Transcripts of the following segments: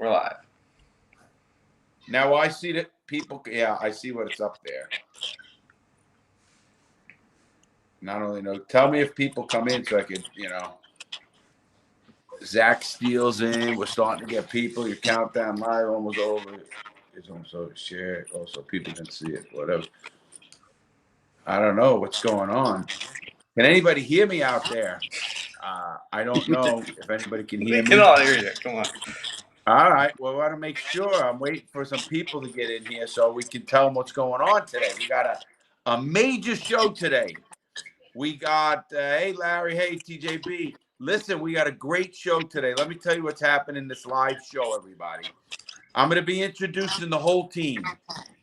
We're live. Now I see that people. Yeah, I see what it's up there. Not only know. Tell me if people come in so I could, Zach Steele's in. We're starting to get people. Your countdown live almost over. It's also share it so people can see it. Whatever. I don't know what's going on. Can anybody hear me out there? I don't know if anybody can hear me. We can all hear you. Come on. All right. Well, I want to make sure. I'm waiting for some people to get in here so we can tell them what's going on today. We got a major show today. We got, hey, Larry, hey, TJB. Listen, we got a great show today. Let me tell you what's happening in this live show, everybody. I'm going to be introducing the whole team.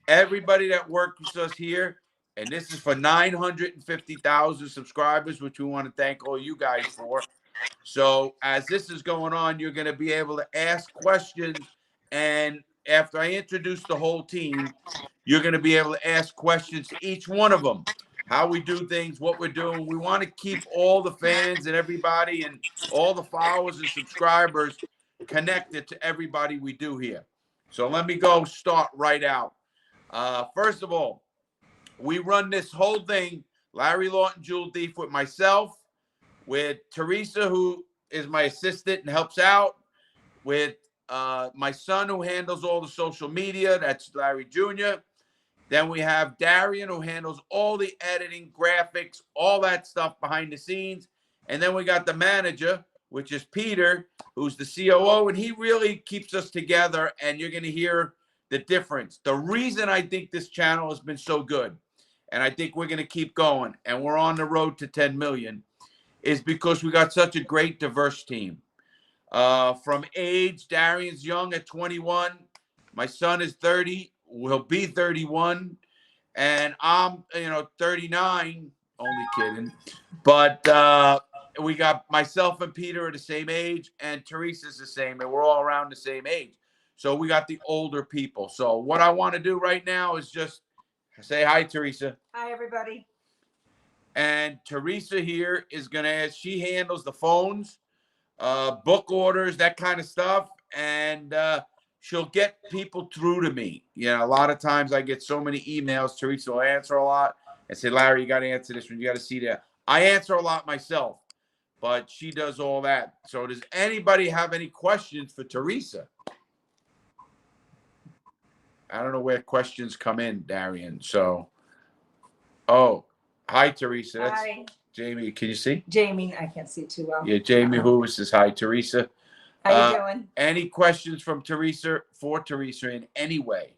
Everybody that works with us here, and this is for 950,000 subscribers, which we want to thank all you guys for. So as this is going on, you're going to be able to ask questions. And after I introduce the whole team, you're going to be able to ask questions to each one of them. How we do things, what we're doing. We want to keep all the fans and everybody and all the followers and subscribers connected to everybody we do here. So let me go start right out. First of all, we run this whole thing, Larry Lawton, Jewel Thief, with myself, with Teresa, who is my assistant and helps out, with my son, who handles all the social media. That's Larry Jr. Then we have Darian, who handles all the editing, graphics, all that stuff behind the scenes. And then we got the manager, which is Peter, who's the COO, and he really keeps us together, and you're going to hear the difference. The reason I think this channel has been so good, and I think we're going to keep going, and we're on the road to 10 million, is because we got such a great, diverse team. From age, Darian's young at 21. My son is 30. Will be 31. And I'm, 39. Only kidding. But we got myself and Peter are the same age, and Teresa's the same, and we're all around the same age. So we got the older people. So what I want to do right now is just say hi, Teresa. Hi, everybody. And Teresa here is going to ask, she handles the phones, book orders, that kind of stuff. And she'll get people through to me. A lot of times I get so many emails. Teresa will answer a lot and say, Larry, you got to answer this one. You got to see that. I answer a lot myself, but she does all that. So does anybody have any questions for Teresa? I don't know where questions come in, Darian. So, hi, Teresa. That's Hi. Jamie. Can you see? Jamie, I can't see too well. Yeah, Jamie Who says hi, Teresa. How you doing? Any questions from Teresa for Teresa in any way?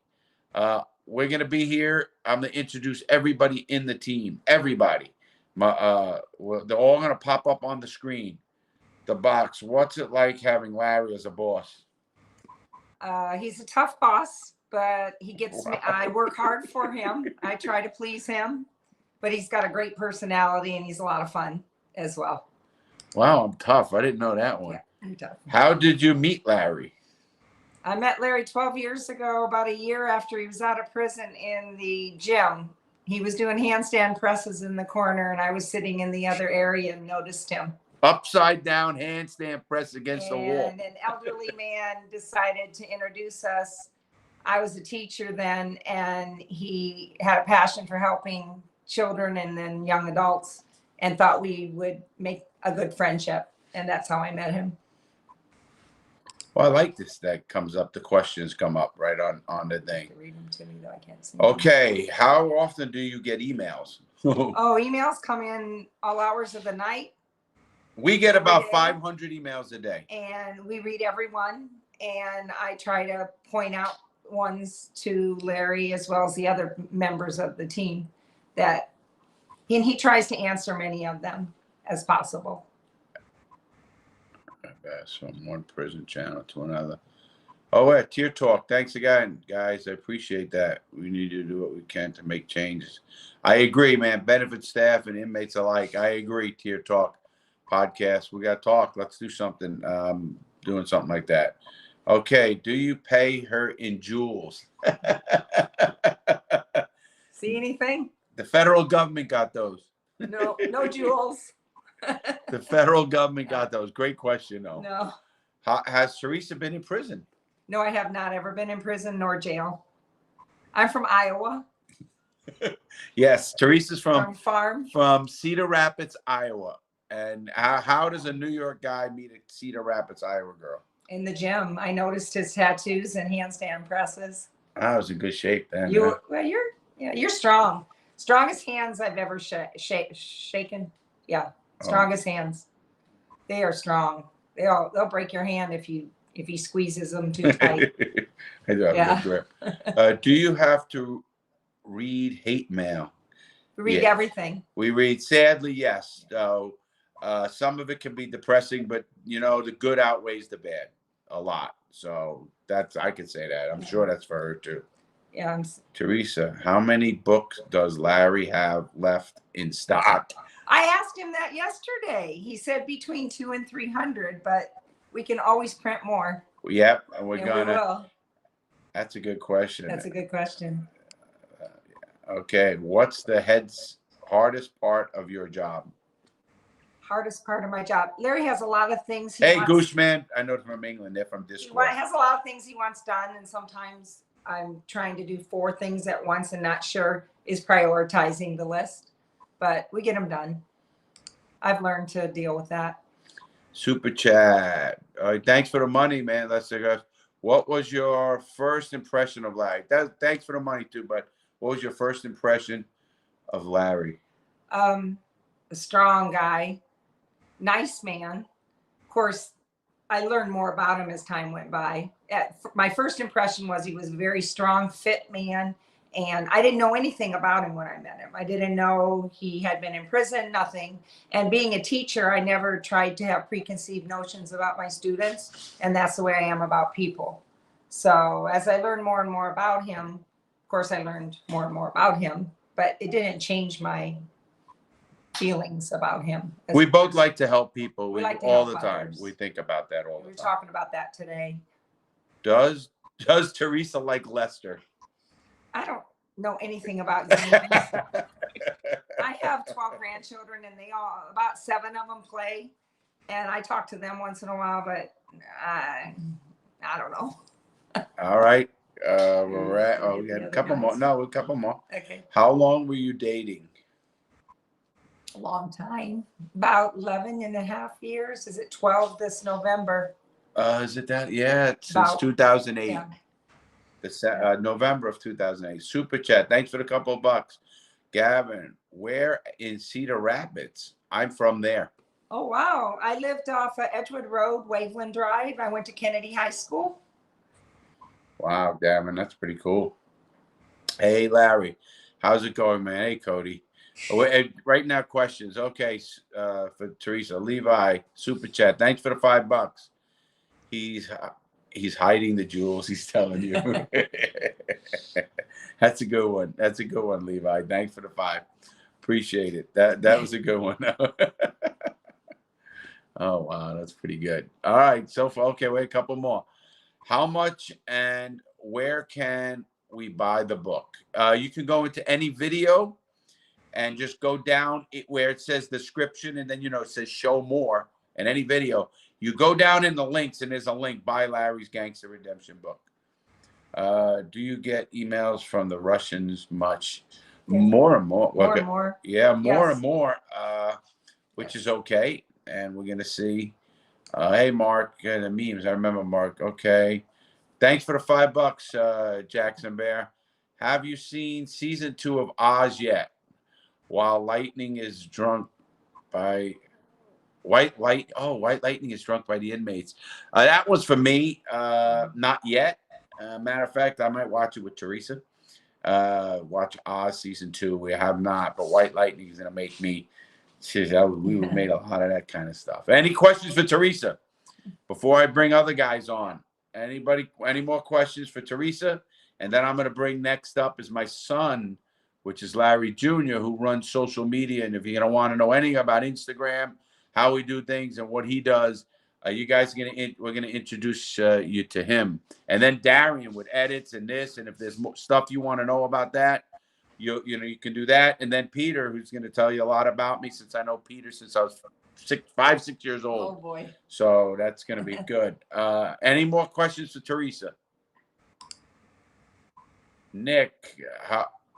We're going to be here. I'm going to introduce everybody in the team. Everybody. They're all going to pop up on the screen. The box. What's it like having Larry as a boss? He's a tough boss, but he gets me. I work hard for him. I try to please him, but he's got a great personality and he's a lot of fun as well. Wow, I'm tough. I didn't know that one. Yeah, I'm tough. How did you meet Larry? I met Larry 12 years ago, about a year after he was out of prison, in the gym. He was doing handstand presses in the corner, and I was sitting in the other area and noticed him. Upside down handstand press against the wall. And an elderly man decided to introduce us. I was a teacher then, and he had a passion for helping children and then young adults, and thought we would make a good friendship. And that's how I met him. Well, I like this. That comes up. The questions come up right on the thing. Read them to me, though I can't see. Okay. How often do you get emails? Emails come in all hours of the night. We get about 500 emails a day. And we read every one. And I try to point out ones to Larry as well as the other members of the team and he tries to answer many of them as possible. From one prison channel to another. Oh, yeah, Tier Talk. Thanks again, guys. I appreciate that. We need to do what we can to make changes. I agree, man. Benefit staff and inmates alike. I agree. Tier Talk podcast. We got to talk. Let's do something. Doing something like that. Okay. Do you pay her in jewels? See anything? The federal government got those. No jewels. The federal government got those. Great question, though. No. Has Teresa been in prison? No, I have not ever been in prison nor jail. I'm from Iowa. Yes, Teresa's Farm. from Cedar Rapids, Iowa. And how does a New York guy meet a Cedar Rapids, Iowa girl? In the gym. I noticed his tattoos and handstand presses. I was in good shape then. You're strong. Strongest hands I've ever shaken. Yeah, strongest hands. They are strong. They'll break your hand if he squeezes them too tight. I do have a good grip. Do you have to read hate mail? Read everything. We read, sadly, yes. Some of it can be depressing, but the good outweighs the bad a lot. So I could say that. I'm sure that's for her too. Yeah. Teresa, how many books does Larry have left in stock? I asked him that yesterday. He said between 200 and 300, but we can always print more. Yep, and we will. That's a good question. That's a good question. Okay, what's the hardest part of your job? Hardest part of my job. Larry has a lot of things. Gooseman, I know from England. They're from Discord. He has a lot of things he wants done, and sometimes I'm trying to do 4 things at once and not sure is prioritizing the list, but we get them done. I've learned to deal with that. Super chat. All right, thanks for the money, man. Let's say, what was your first impression of Larry? Thanks for the money too, but what was your first impression of Larry? A strong guy, nice man. Of course, I learned more about him as time went by. My first impression was he was a very strong, fit man, and I didn't know anything about him when I met him. I didn't know he had been in prison, nothing. And being a teacher, I never tried to have preconceived notions about my students, and that's the way I am about people. So as I learned more and more about him, of course, I learned more and more about him, but it didn't change my feelings about him. We both like to help people. We like to all help the time. others. We think about that all the time. We were talking about that today. Does Teresa like Lester? I don't know anything about games. I have 12 grandchildren, and about 7 of them play, and I talk to them once in a while, but I don't know. All right. We're at, we got a couple more. No, a couple more. Okay. How long were you dating? A long time. About 11 and a half years. Is it 12 this November? Is it that? Yeah, since 2008. Yeah. November of 2008. Super chat. Thanks for the couple of bucks. Gavin, where in Cedar Rapids? I'm from there. Oh, wow. I lived off Edgewood Road, Waveland Drive. I went to Kennedy High School. Wow, Gavin, that's pretty cool. Hey, Larry, how's it going, man? Hey, Cody. Right now, questions. Okay, for Teresa. Levi, super chat. Thanks for the $5. He's hiding the jewels. He's telling you. That's a good one. That's a good one, Levi. Thanks for the 5. Appreciate it. That was a good one. Oh wow, that's pretty good. All right, so far, okay, wait, a couple more. How much and where can we buy the book? You can go into any video and just go down where it says description, and then it says show more. And any video, you go down in the links, and there's a link, Buy Larry's Gangster Redemption book. Do you get emails from the Russians much? Yeah. More and more. More and more. Yeah, more Yes. and more, which is okay. And we're going to see. Hey, Mark, the memes. I remember Mark. Okay. Thanks for the $5, Jackson Bear. Have you seen season 2 of Oz yet? While lightning is drunk by White Lightning is drunk by the inmates. That was for me. Not yet. Matter of fact, I might watch it with Teresa. Watch Oz season 2. We have not, but White Lightning is gonna make me. We made a lot of that kind of stuff. Any questions for Teresa before I bring other guys on? Anybody? Any more questions for Teresa? And then I'm gonna bring next up is my son, which is Larry Jr., who runs social media. And if you're gonna want to know anything about Instagram, how we do things, and what he does, you guys we're gonna introduce you to him. And then Darian with edits and this, and if there's more stuff you want to know about that, you can do that. And then Peter, who's gonna tell you a lot about me, since I know Peter since I was 5, 6 years Oh old. boy. So that's going to be good. Any more questions for Teresa? Nick,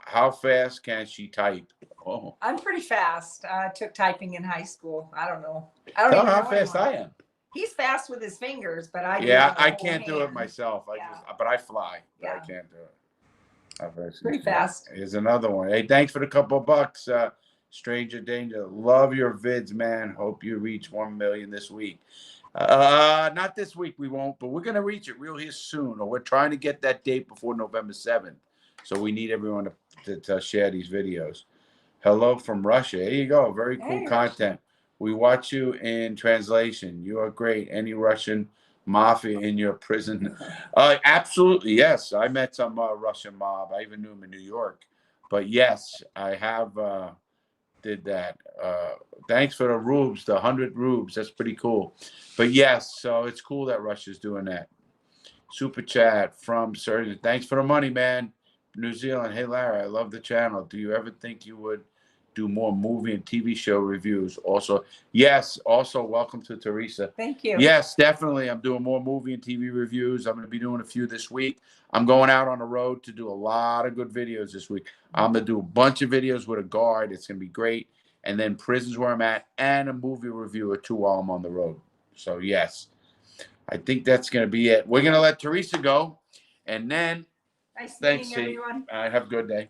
how fast can she type? Oh, I'm pretty fast. I took typing in high school. I don't know. I don't tell even her know how fast anymore. I am. He's fast with his fingers, but I do Yeah, with the I whole can't do it hand. myself. Yeah. But I fly. But I Yeah. can't do it. How fast Pretty can she- fast. Here's another one. Hey, thanks for the couple of bucks, Stranger Danger. Love your vids, man. Hope you reach 1 million this week. Not this week, we won't, but we're gonna reach it real here soon. Or we're trying to get that date before November 7th. So we need everyone to share these videos. Hello from Russia. There you go. Very cool Hey, content. We watch you in translation. You are great. Any Russian mafia in your prison? Absolutely, yes. I met some Russian mob. I even knew them in New York. But yes, I have did that. Thanks for the rubes, the 100 rubes. That's pretty cool. But yes, so it's cool that Russia's doing that. Super chat from Surgeon. Thanks for the money, man. New Zealand. Hey, Larry, I love the channel. Do you ever think you would do more movie and TV show reviews? Also, yes. Also, welcome to Teresa. thank you. Yes, definitely. I'm doing more movie and TV reviews. I'm going to be doing a few this week. I'm going out on the road to do a lot of good videos this week. I'm going to do a bunch of videos with a guard. It's going to be great. And then prisons where I'm at and a movie review or two while I'm on the road. So, yes, I think that's going to be it. We're going to let Teresa go. And then, Nice thanks, meeting T. everyone. Have a good day.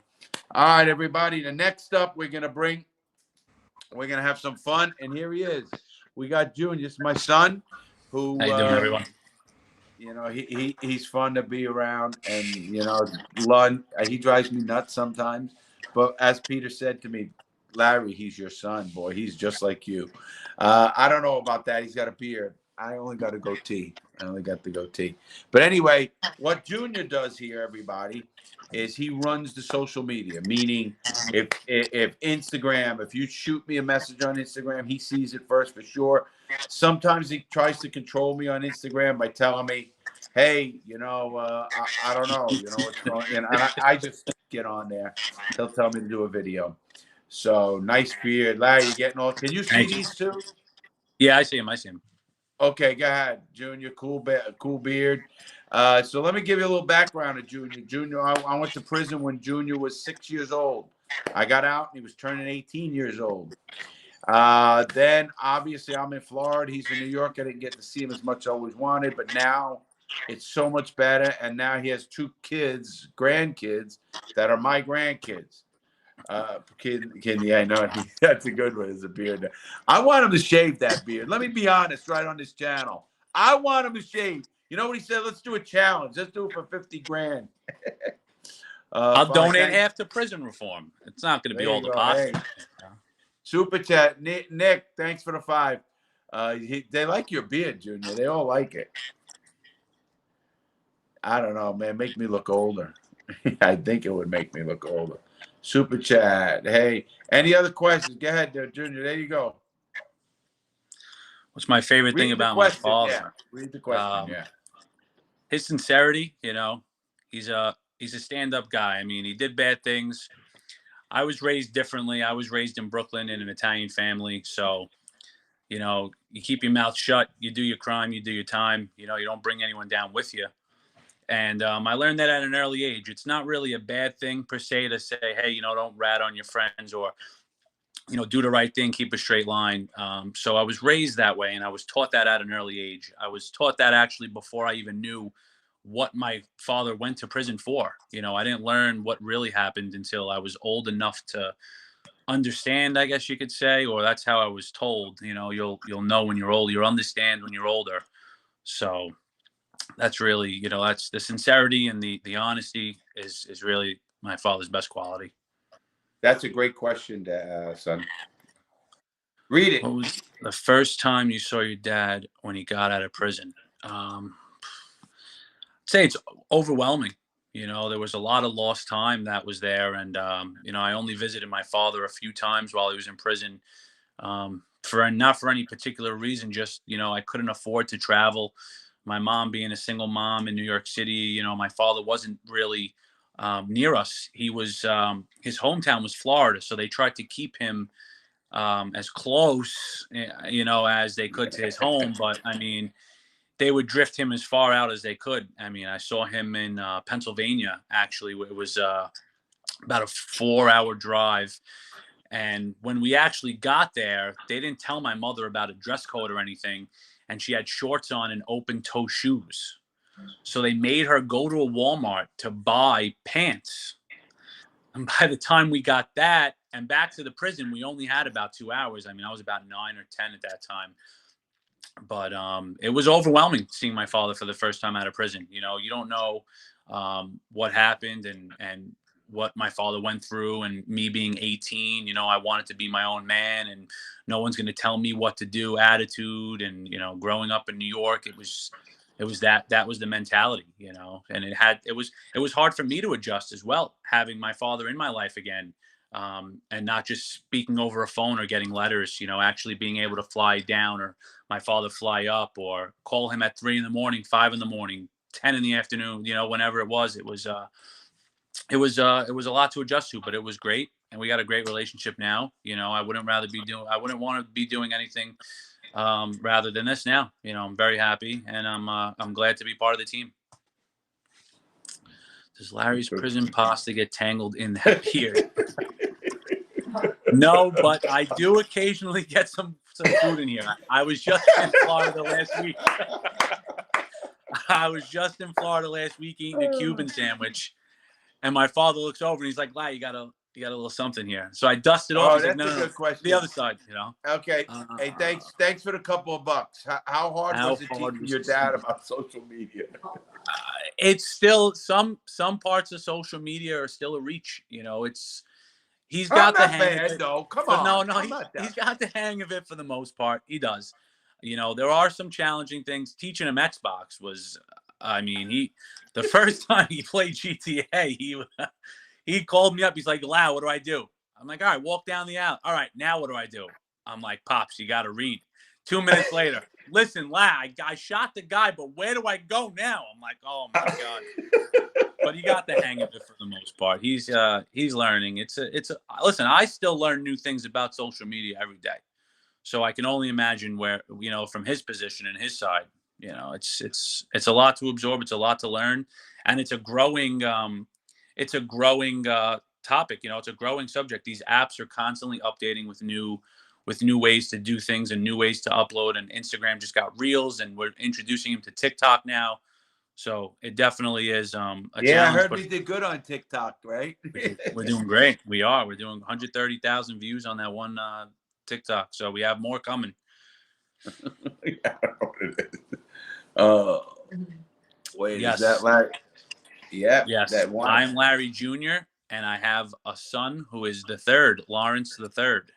All right, everybody. The next up, we're going to have some fun. And here he is. We got Junior, my son, who, how you doing, everyone? You know, he's fun to be around, and you know, he drives me nuts sometimes. But as Peter said to me, Larry, he's your son, boy. He's just like you. I don't know about that. He's got a beard. I only got a goatee. I only got the goatee. But anyway, what Junior does here, everybody, is he runs the social media. Meaning, if Instagram, if you shoot me a message on Instagram, he sees it first for sure. Sometimes he tries to control me on Instagram by telling me, hey, you know, I don't know, you know what's going on. And I just get on there. He'll tell me to do a video. So nice beard. Larry, you getting all, can you see these two? Yeah, I see him. I see him. Okay, go ahead, Junior. Cool beard. So let me give you a little background of Junior. Junior, I went to prison when Junior was 6 years old. I got out and he was turning 18 years old. Then obviously I'm in Florida. He's in New York. I didn't get to see him as much as I always wanted, but now it's so much better. And now he has 2 kids, grandkids, that are my grandkids. Yeah, I know. That's a good one. It's a beard. I want him to shave that beard. Let me be honest, right on this channel. I want him to shave. You know what he said? Let's do a challenge. Let's do it for 50 grand. I'll donate half to prison reform. It's not going to be all the Hey. Super chat. Nick, thanks for the 5. They like your beard, Junior. They all like it. I don't know, man. Make me look older. I think it would make me look older. Super chat. Hey, any other questions? Go ahead, there, Junior. There you go. What's my favorite thing about my father? Yeah. Read the question. Yeah. His sincerity. You know, he's a stand-up guy. I mean, he did bad things. I was raised differently. I was raised in Brooklyn in an Italian family. So, you know, you keep your mouth shut. You do your crime. You do your time. You know, you don't bring anyone down with you. And I learned that at an early age. It's not really a bad thing per se to say, hey, you know, don't rat on your friends or, you know, do the right thing, keep a straight line. So I was raised that way, and I was taught that at an early age. I was taught that actually before I even knew what my father went to prison for. You know, I didn't learn what really happened until I was old enough to understand, I guess you could say, or that's how I was told. You know, you'll know when you're old, you'll understand when you're older. So that's really, you know, that's the sincerity and the honesty is really my father's best quality. That's a great question, son. Read it. What was the first time you saw your dad when he got out of prison? I'd say it's overwhelming. You know, there was a lot of lost time that was there. And, you know, I only visited my father a few times while he was in prison, not for any particular reason. Just, you know, I couldn't afford to travel. My mom being a single mom in New York City, you know, my father wasn't really near us. He was, his hometown was Florida. So they tried to keep him as close, as they could to his home. But I mean, they would drift him as far out as they could. I mean, I saw him in Pennsylvania, actually. It was about a 4-hour drive. And when we actually got there, they didn't tell my mother about a dress code or anything. And she had shorts on and open toe shoes. So they made her go to a Walmart to buy pants. And by the time we got that and back to the prison, we only had about 2 hours. I mean, I was about 9 or 10 at that time. But it was overwhelming seeing my father for the first time out of prison. You don't know what happened and what my father went through, and me being 18, I wanted to be my own man, and no one's going to tell me what to do attitude. And, growing up in New York, it was that was the mentality, and it was hard for me to adjust as well, having my father in my life again. And not just speaking over a phone or getting letters, actually being able to fly down, or my father fly up, or call him at 3 a.m, 5 a.m, 10 in the afternoon, whenever it was a lot to adjust to, but it was great. And we got a great relationship now. I wouldn't want to be doing anything rather than this now. I'm very happy, and I'm glad to be part of the team. Does Larry's prison pasta get tangled in that beard? No, but I do occasionally get some food in here. I was just in Florida last week. Eating a Cuban sandwich, and my father looks over and he's like, "Larry, you got a little something here." So I dusted off. He's that's like, a good question. The other side, Okay. Hey, thanks for the couple of bucks. How hard was it teaching your dad about social media? It's still some parts of social media are still a reach. He's got the hang of it. Though. Come on. No, he's got the hang of it for the most part. He does. There are some challenging things. Teaching him Xbox was, the first time he played GTA, he called me up. He's like, "Lau, what do I do?" I'm like, "All right, walk down the aisle." "All right, now what do I do?" I'm like, "Pops, you got to read." 2 minutes later, "Listen, Lau, I shot the guy, but where do I go now?" I'm like, "Oh my God." But he got the hang of it for the most part. He's learning. Listen, I still learn new things about social media every day. So I can only imagine where, from his position and his side, it's a lot to absorb. It's a lot to learn, and it's a growing topic. It's a growing subject. These apps are constantly updating with new ways to do things and new ways to upload. And Instagram just got Reels, and we're introducing him to TikTok now. So it definitely is a challenge. I heard we did good on TikTok, right? We're doing great. We are. We're doing 130,000 views on that one TikTok. So we have more coming. Wait, yes. Is that Larry? Yeah. Yes. That one. I'm Larry Jr., and I have a son who is the third, Lawrence the third.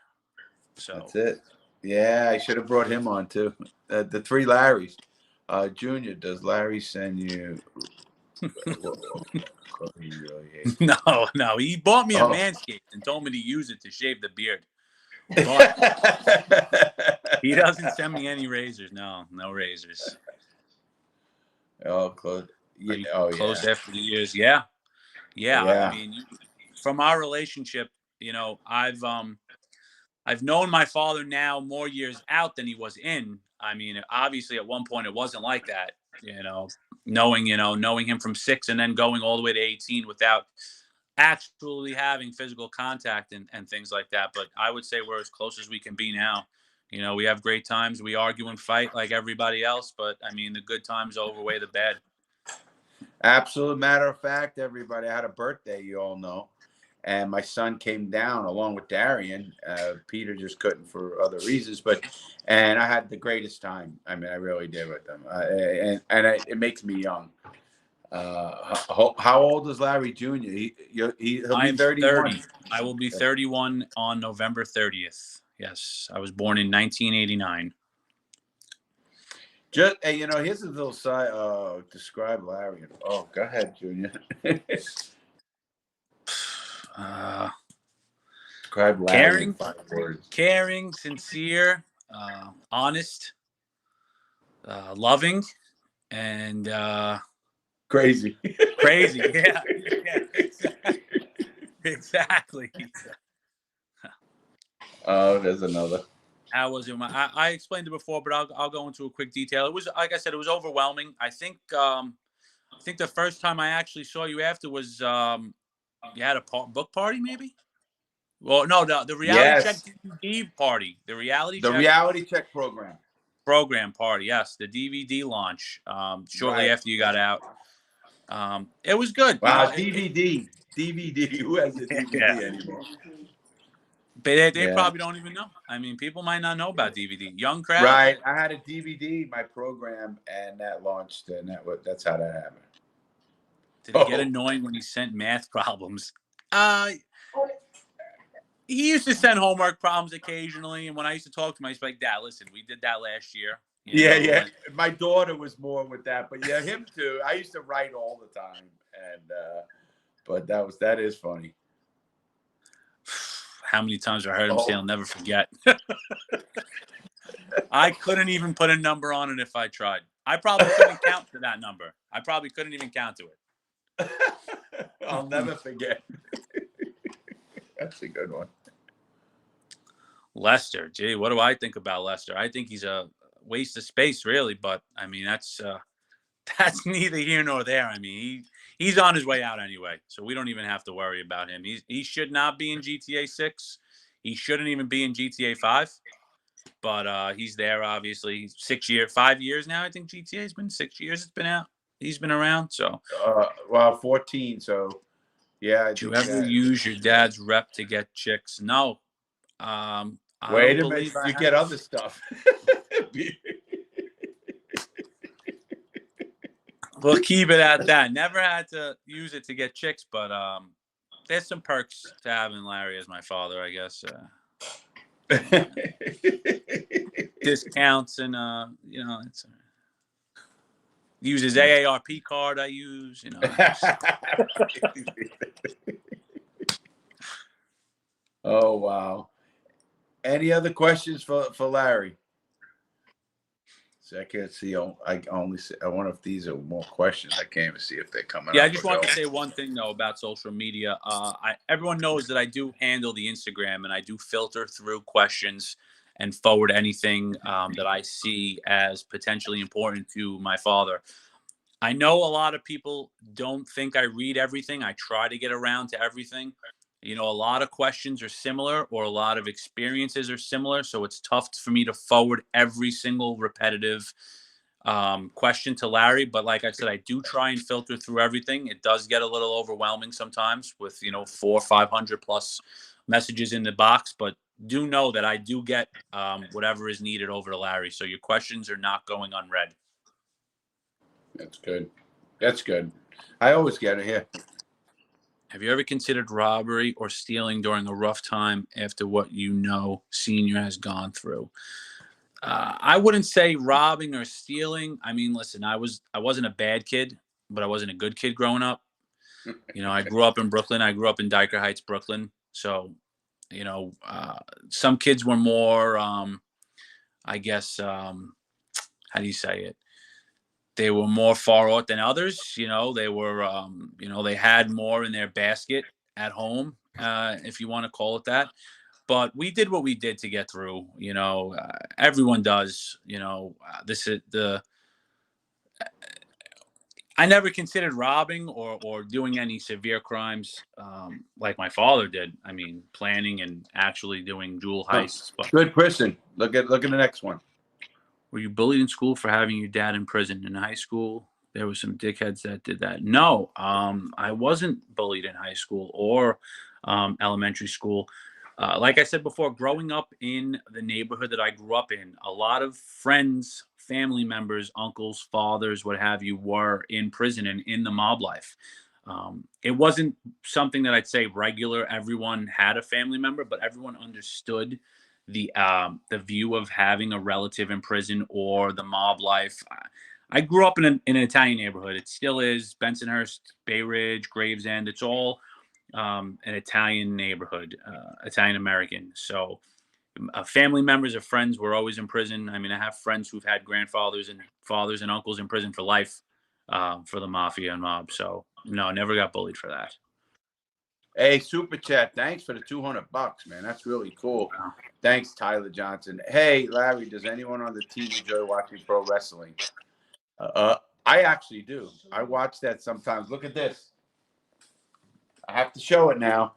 So that's it. Yeah, I should have brought him on too. The three Larrys. Junior, does Larry send you? No. He bought me a Manscaped and told me to use it to shave the beard. But he doesn't send me any razors. No razors. Oh, close. Closed after the years. Yeah. I mean, from our relationship, I've known my father now more years out than he was in. I mean, obviously at one point it wasn't like that, knowing him from 6 and then going all the way to 18 without actually having physical contact and things like that. But I would say we're as close as we can be now. We have great times. We argue and fight like everybody else, but I mean, the good times outweigh the bad. Absolute matter of fact, everybody, I had a birthday, you all know. And my son came down along with Darian. Peter just couldn't for other reasons, and I had the greatest time. I mean, I really did with them. It makes me young. How old is Larry Jr.? He'll be 31. 30. I will be 31 on November 30th. Yes, I was born in 1989. Just here's a little side. Describe Larry. Oh, go ahead, Junior. Describe Larry in 5 words. Caring, sincere, honest, loving, and crazy. Yeah, exactly. Oh, there's another. How was it? I explained it before, but I'll go into a quick detail. It was, like I said, it was overwhelming. I think the first time I actually saw you after was you had a book party, maybe. Well, no, the reality check Yes, DVD party, the reality the check reality check program. program party. Yes, the DVD launch shortly Right. after you got out. It was good. You Wow, know, DVD. Who has a yeah. DVD anymore? But they Yeah. probably don't even know. I mean, people might not know about DVD. Young crowd. Right. I had a DVD, my program, and that launched, and that's how that happened. Did it get annoying when he sent math problems? He used to send homework problems occasionally, and when I used to talk to him, I used to be like, "Dad, listen, we did that last year." Yeah. My daughter was more with that, but yeah, him too. I used to write all the time, and but that is funny. How many times I heard him say I'll never forget. I couldn't even put a number on it if I tried. I probably couldn't count to that number. I probably couldn't even count to it. I'll never forget. That's a good one. Lester, gee, what do I think about Lester? I think he's a waste of space, really. But I mean, that's neither here nor there. I mean, he's on his way out anyway, so we don't even have to worry about him. He should not be in GTA 6. He shouldn't even be in GTA 5. But he's there, obviously. 5 years now. I think GTA's been 6 years. It's been out. He's been around. So, well, 14. So, yeah. Did you ever use your dad's rep to get chicks? No. Wait a minute. You get other stuff. We'll keep it at that. Never had to use it to get chicks, but there's some perks to having Larry as my father, I guess. Discounts and it's use his AARP card. I use Oh wow! Any other questions for Larry? So I can't see. I only see. I wonder if these are more questions. I can't even see if they're coming. Yeah, I just wanted to say one thing though about social media. Everyone knows that I do handle the Instagram and I do filter through questions and forward anything that I see as potentially important to my father. I know a lot of people don't think I read everything. I try to get around to everything. A lot of questions are similar or a lot of experiences are similar. So it's tough for me to forward every single repetitive question to Larry. But like I said, I do try and filter through everything. It does get a little overwhelming sometimes with, 400 or 500 plus messages in the box. But do know that I do get whatever is needed over to Larry. So your questions are not going unread. That's good. That's good. I always get it here. Have you ever considered robbery or stealing during a rough time after what senior has gone through? I wouldn't say robbing or stealing. I mean, listen, I wasn't a bad kid, but I wasn't a good kid growing up. I grew up in Brooklyn. I grew up in Dyker Heights, Brooklyn. So, some kids were more, I guess, how do you say it? They were more far out than others. They were, they had more in their basket at home, if you want to call it that. But we did what we did to get through. Everyone does. I never considered robbing or doing any severe crimes like my father did. I mean, planning and actually doing jewel heists. But good person. Look at the next one. Were you bullied in school for having your dad in prison? In high school, there were some dickheads that did that. No, I wasn't bullied in high school or elementary school. Like I said before, growing up in the neighborhood that I grew up in, a lot of friends, family members, uncles, fathers, what have you, were in prison and in the mob life. It wasn't something that I'd say regular. Everyone had a family member, but everyone understood the view of having a relative in prison or the mob life. I grew up in an Italian neighborhood. It still is Bensonhurst, Bay Ridge, Gravesend. It's all an Italian neighborhood, Italian American. So family members or friends were always in prison. I mean, I have friends who've had grandfathers and fathers and uncles in prison for life for the mafia and mob. So no, never got bullied for that. Hey, Super Chat, thanks for the $200, man. That's really cool. Wow. Thanks, Tyler Johnson. Hey, Larry, does anyone on the team enjoy watching pro wrestling? I actually do. I watch that sometimes. Look at this. I have to show it now.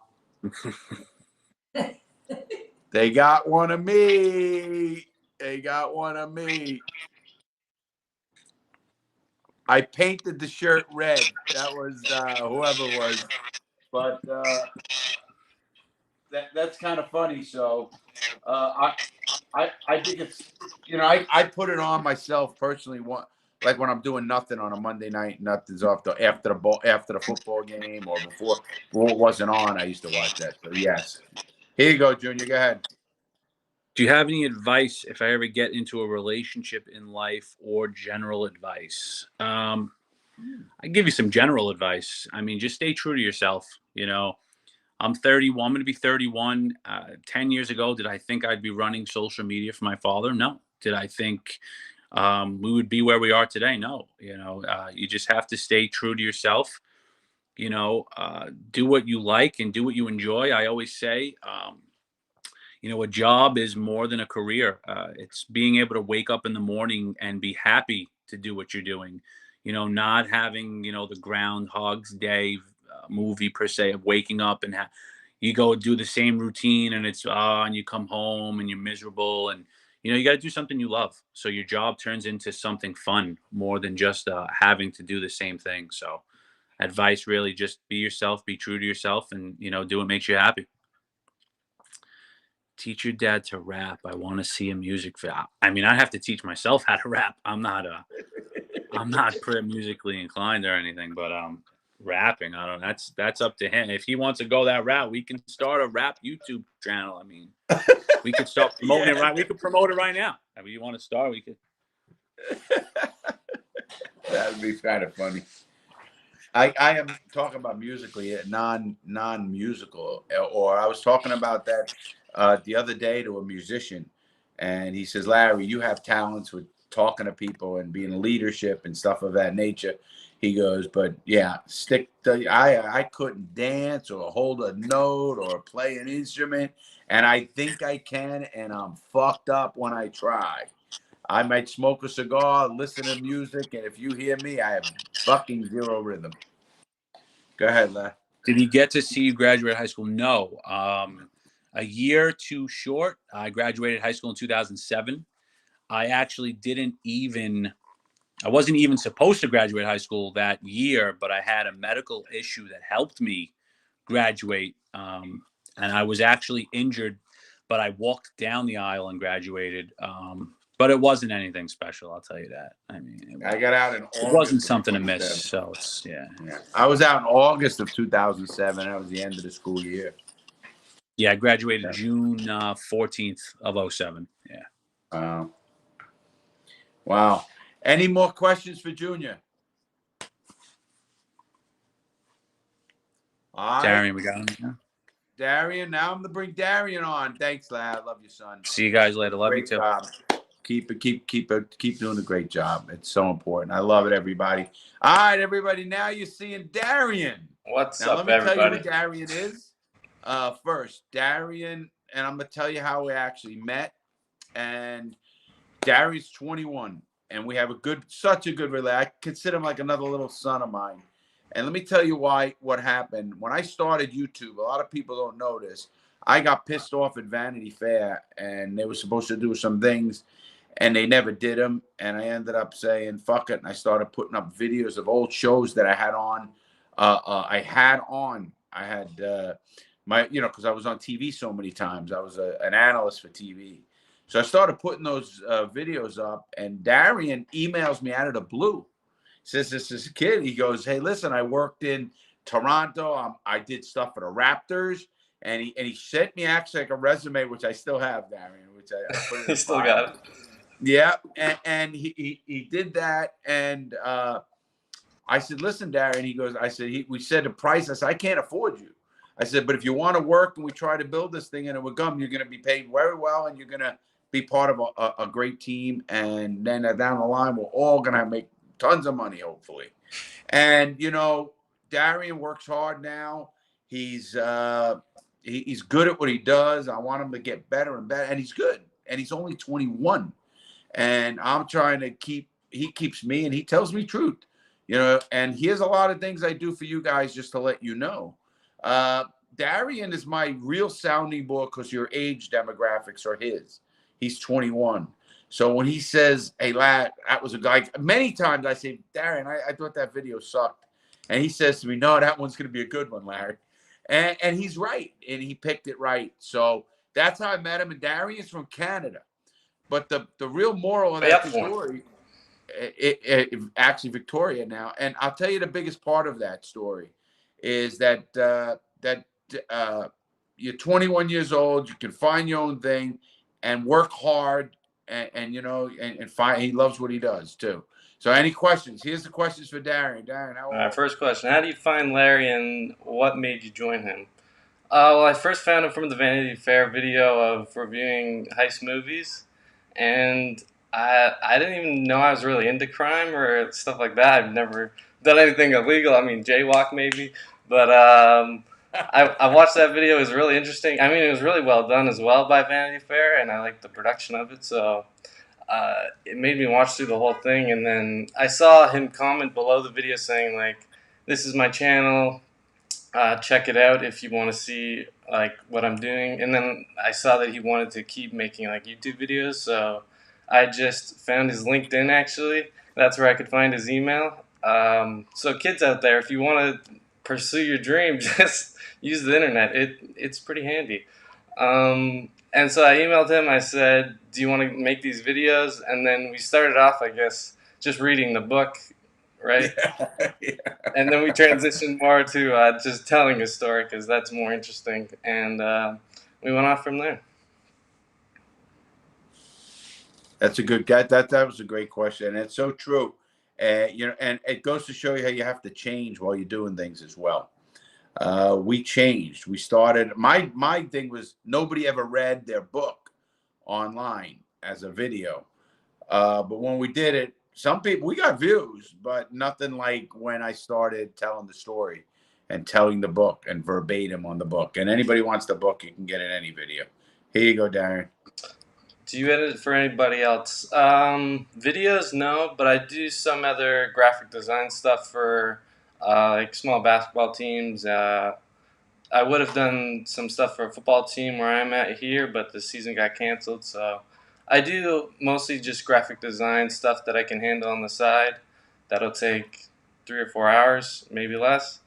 They got one of me. They got one of me. I painted the shirt red. That was whoever it was. But that's kind of funny. So I think it's, I put it on myself personally. Like when I'm doing nothing on a Monday night, nothing's off after the football game or before it wasn't on. I used to watch that. So yes, here you go, Junior. Go ahead. Do you have any advice if I ever get into a relationship in life, or general advice? I give you some general advice. I mean, just stay true to yourself. I'm 31. I'm going to be 31. 10 years ago, did I think I'd be running social media for my father? No. Did I think we would be where we are today? No. You just have to stay true to yourself. Do what you like and do what you enjoy. I always say, a job is more than a career. It's being able to wake up in the morning and be happy to do what you're doing. Not having, the Groundhog's Day movie per se of waking up and you go do the same routine and and you come home and you're miserable, and you got to do something you love. So your job turns into something fun more than just having to do the same thing. So advice, really, just be yourself, be true to yourself, and do what makes you happy. Teach your dad to rap. I want to see a music video. I mean, I have to teach myself how to rap. I'm not musically inclined or anything, but rapping, I don't know. That's up to him. If he wants to go that route, we can start a rap YouTube channel. I mean, we could start promoting it right. We could promote it right now. I mean, you want to start? We could. That would be kind of funny. I am talking about musically, non-musical, or I was talking about that the other day to a musician, and he says, Larry, you have talents with talking to people and being leadership and stuff of that nature. He goes, but yeah, I couldn't dance or hold a note or play an instrument, and I think I can, and I'm fucked up when I try. I might smoke a cigar, listen to music, and if you hear me, I have fucking zero rhythm. Go ahead, Larry. Did he get to see you graduate high school? No. A year too short. I graduated high school in 2007. I actually I wasn't even supposed to graduate high school that year, but I had a medical issue that helped me graduate. And I was actually injured, but I walked down the aisle and graduated. But it wasn't anything special, I'll tell you that. I mean, I got out in August. It wasn't something to miss, so it's, yeah. I was out in August of 2007. That was the end of the school year. Yeah, I graduated June 14th of 2007. Yeah. Wow. Any more questions for Junior? All right. Darian, we got him. Yeah. Darian, now I'm going to bring Darian on. Thanks, lad. Love you, son. See you guys later. Love you too. Job. Keep doing a great job. It's so important. I love it, everybody. All right, everybody. Now you're seeing Darian. What's now, up, let me everybody? tell you who Darian is. First, Darian, and I'm going to tell you how we actually met. And Darian's 21, and we have such a good relationship. I consider him like another little son of mine. And let me tell you what happened. When I started YouTube, a lot of people don't know this. I got pissed off at Vanity Fair, and they were supposed to do some things, and they never did them. And I ended up saying, fuck it. And I started putting up videos of old shows that I had on. I had because I was on TV so many times. I was an analyst for TV. So I started putting those videos up, and Darian emails me out of the blue. He says, this is a kid. He goes, hey, listen, I worked in Toronto. I did stuff for the Raptors. And he sent me actually like a resume, which I still have, Darian, which I put in the still file. got it. Yeah. And he did that. And I said, listen, Darian, he goes, we said the price. I said, I can't afford you. I said, but if you want to work and we try to build this thing and it will come, you're going to be paid very well, and you're going to be part of a great team. And then down the line, we're all going to make tons of money, hopefully. And, Darian works hard now. He's he's good at what he does. I want him to get better and better, and he's good. And he's only 21, and I'm trying to he keeps me, and he tells me truth, you know. And here's a lot of things I do for you guys just to let you know. Darian is my real sounding board because your age demographics are his. He's 21. So when he says, hey, lad, that was a guy, many times I say, Darian, I thought that video sucked. And he says to me, no, that one's going to be a good one, Larry. And he's right. And he picked it right. So that's how I met him. And Darian's from Canada. But the real moral of that story, actually Victoria now. And I'll tell you the biggest part of that story is that you're 21 years old, you can find your own thing and work hard and you know, and find, he loves what he does too. So any questions? Here's the questions for Darian. Darian, All right, first question. How do you find Larry and what made you join him? Well, I first found him from the Vanity Fair video of reviewing heist movies, and I didn't even know I was really into crime or stuff like that. I've never done anything illegal. I mean, jaywalk maybe, but I watched that video. It was really interesting. I mean, it was really well done as well by Vanity Fair, and I liked the production of it, so it made me watch through the whole thing. And then I saw him comment below the video saying, like, this is my channel. Check it out if you want to see like what I'm doing. And then I saw that he wanted to keep making like YouTube videos, so I just found his LinkedIn. Actually, that's where I could find his email. So kids out there, if you want to pursue your dream, just use the internet. It's pretty handy. And so I emailed him. I said, do you want to make these videos? And then we started off, I guess, just reading the book, right? Yeah. And then we transitioned more to just telling a story because that's more interesting. And we went off from there. That's a good guy. That was a great question. And it's so true. You know, and it goes to show you how you have to change while you're doing things as well. We changed. We started. My thing was nobody ever read their book online as a video. But when we did it, some people, we got views, but nothing like when I started telling the story and telling the book and verbatim on the book. And anybody wants the book, you can get it in any video. Here you go, Darian. Do you edit for anybody else? Videos, no, but I do some other graphic design stuff for like small basketball teams. I would have done some stuff for a football team where I'm at here, but the season got canceled, so I do mostly just graphic design stuff that I can handle on the side. That'll take 3 or 4 hours, maybe less.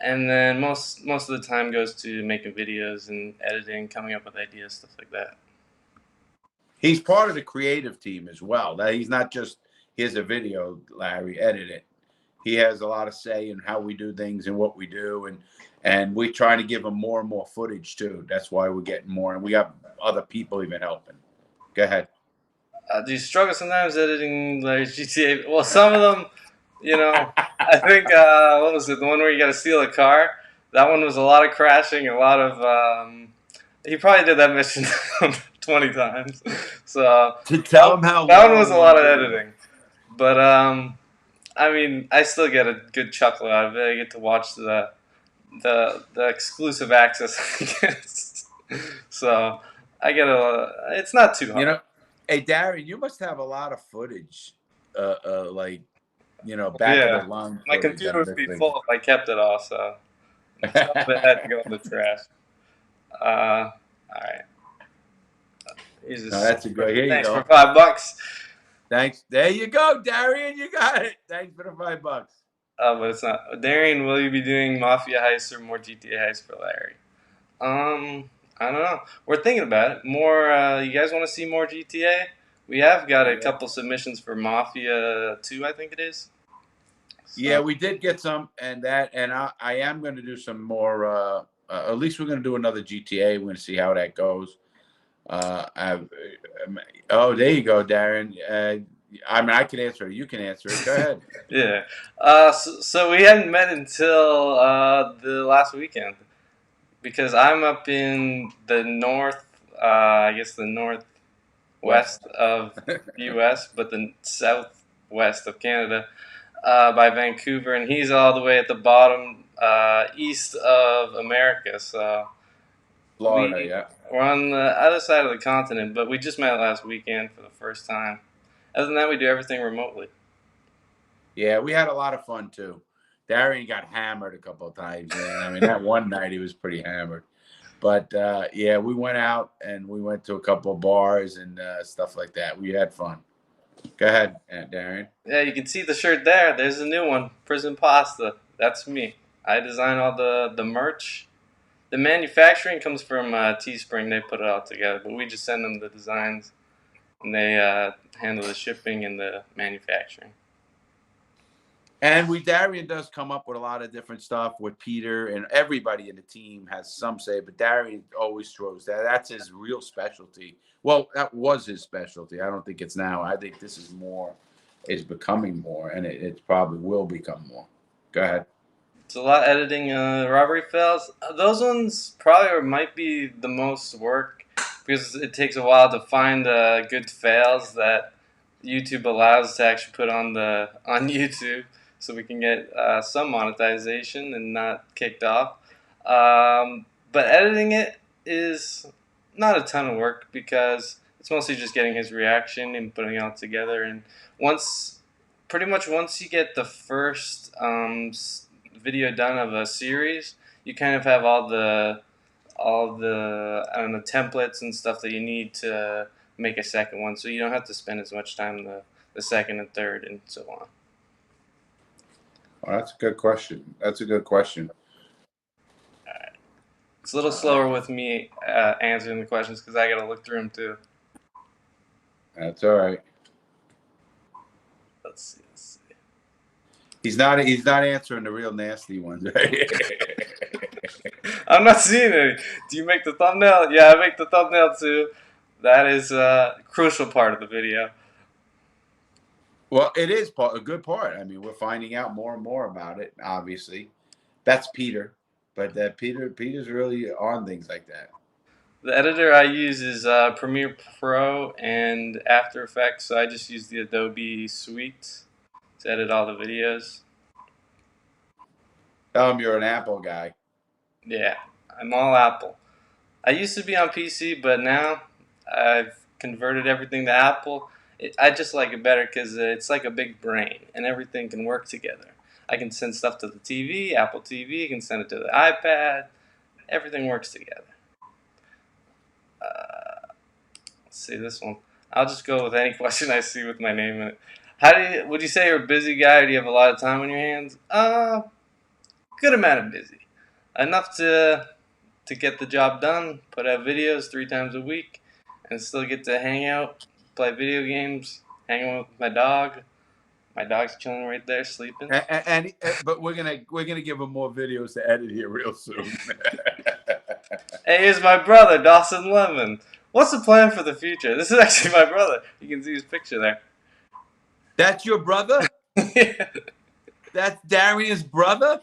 And then most of the time goes to making videos and editing, coming up with ideas, stuff like that. He's part of the creative team as well. That he's not just, here's a video, Larry, edit it. He has a lot of say in how we do things and what we do, and we're trying to give him more and more footage too. That's why we're getting more, and we got other people even helping. Go ahead. Do you struggle sometimes editing like GTA? Well, some of them, you know, I think, what was it, the one where you got to steal a car? That one was a lot of crashing, a lot of, he probably did that mission 20 times. So To tell him how that one was a lot of editing. But, I mean, I still get a good chuckle out of it. I get to watch the exclusive access, I guess. So I get it's not too hard. You know, hey, Darian, you must have a lot of footage, like, you know, back of the line. My computer would be full if I kept it all, so some of it had to go in the trash. All right. No, that's a great. Here you Thanks go. for $5. Thanks. There you go, Darian. You got it. Thanks for the $5. But it's not. Darian, will you be doing Mafia heists or more GTA heists for Larry? I don't know. We're thinking about it. More. You guys want to see more GTA? We have got a couple submissions for Mafia 2, I think it is. So. Yeah, we did get some, and I am going to do some more. At least we're going to do another GTA. We're going to see how that goes. Oh, there you go, Darian. I mean, I can answer it. You can answer it. Go ahead. Yeah. So we hadn't met until the last weekend because I'm up in the north, I guess the northwest of the U.S., but the southwest of Canada by Vancouver, and he's all the way at the bottom east of America. So Florida, yeah. we're on the other side of the continent, but we just met last weekend for the first time. Other than that, we do everything remotely. Yeah, we had a lot of fun too. Darian got hammered a couple of times, man. I mean, that one night he was pretty hammered. But yeah, we went out and we went to a couple of bars and stuff like that. We had fun. Go ahead, Darian. Yeah, you can see the shirt there. There's a new one, Prison Pasta. That's me. I design all the merch. The manufacturing comes from Teespring. They put it all together, but we just send them the designs, and they handle the shipping and the manufacturing. And Darian does come up with a lot of different stuff with Peter, and everybody in the team has some say, but Darian always throws that. That's his real specialty. Well, that was his specialty. I don't think it's now. I think this is becoming more, and it probably will become more. Go ahead. It's a lot editing robbery fails. Those ones probably might be the most work because it takes a while to find good fails that YouTube allows to actually put on YouTube, so we can get some monetization and not kicked off. But editing it is not a ton of work because it's mostly just getting his reaction and putting it all together. And pretty much once you get the first video done of a series, you kind of have all the I don't know, templates and stuff that you need to make a second one, so you don't have to spend as much time the second and third and so on. Well, that's a good question. That's a good question. All right. It's a little slower with me answering the questions because I got to look through them too. That's all right. Let's see. He's not answering the real nasty ones, right? I'm not seeing any. Do you make the thumbnail? Yeah, I make the thumbnail too. That is a crucial part of the video. Well, it is a good part. I mean, we're finding out more and more about it, obviously. That's Peter. But Peter's really on things like that. The editor I use is Premiere Pro and After Effects, so I just use the Adobe Suite to edit all the videos. Tell him you're an Apple guy. Yeah, I'm all Apple. I used to be on PC, but now I've converted everything to Apple. I just like it better because it's like a big brain and everything can work together. I can send stuff to the TV, Apple TV, I can send it to the iPad. Everything works together. Let's see this one. I'll just go with any question I see with my name in it. Would you say you're a busy guy or do you have a lot of time on your hands? Good amount of busy. Enough to get the job done, put out videos 3 times a week, and still get to hang out, play video games, hang out with my dog. My dog's chilling right there, sleeping. But we're gonna give him more videos to edit here real soon. Hey, here's my brother, Dawson Lemon. What's the plan for the future? This is actually my brother. You can see his picture there. That's your brother? Yeah. That's Darian's brother?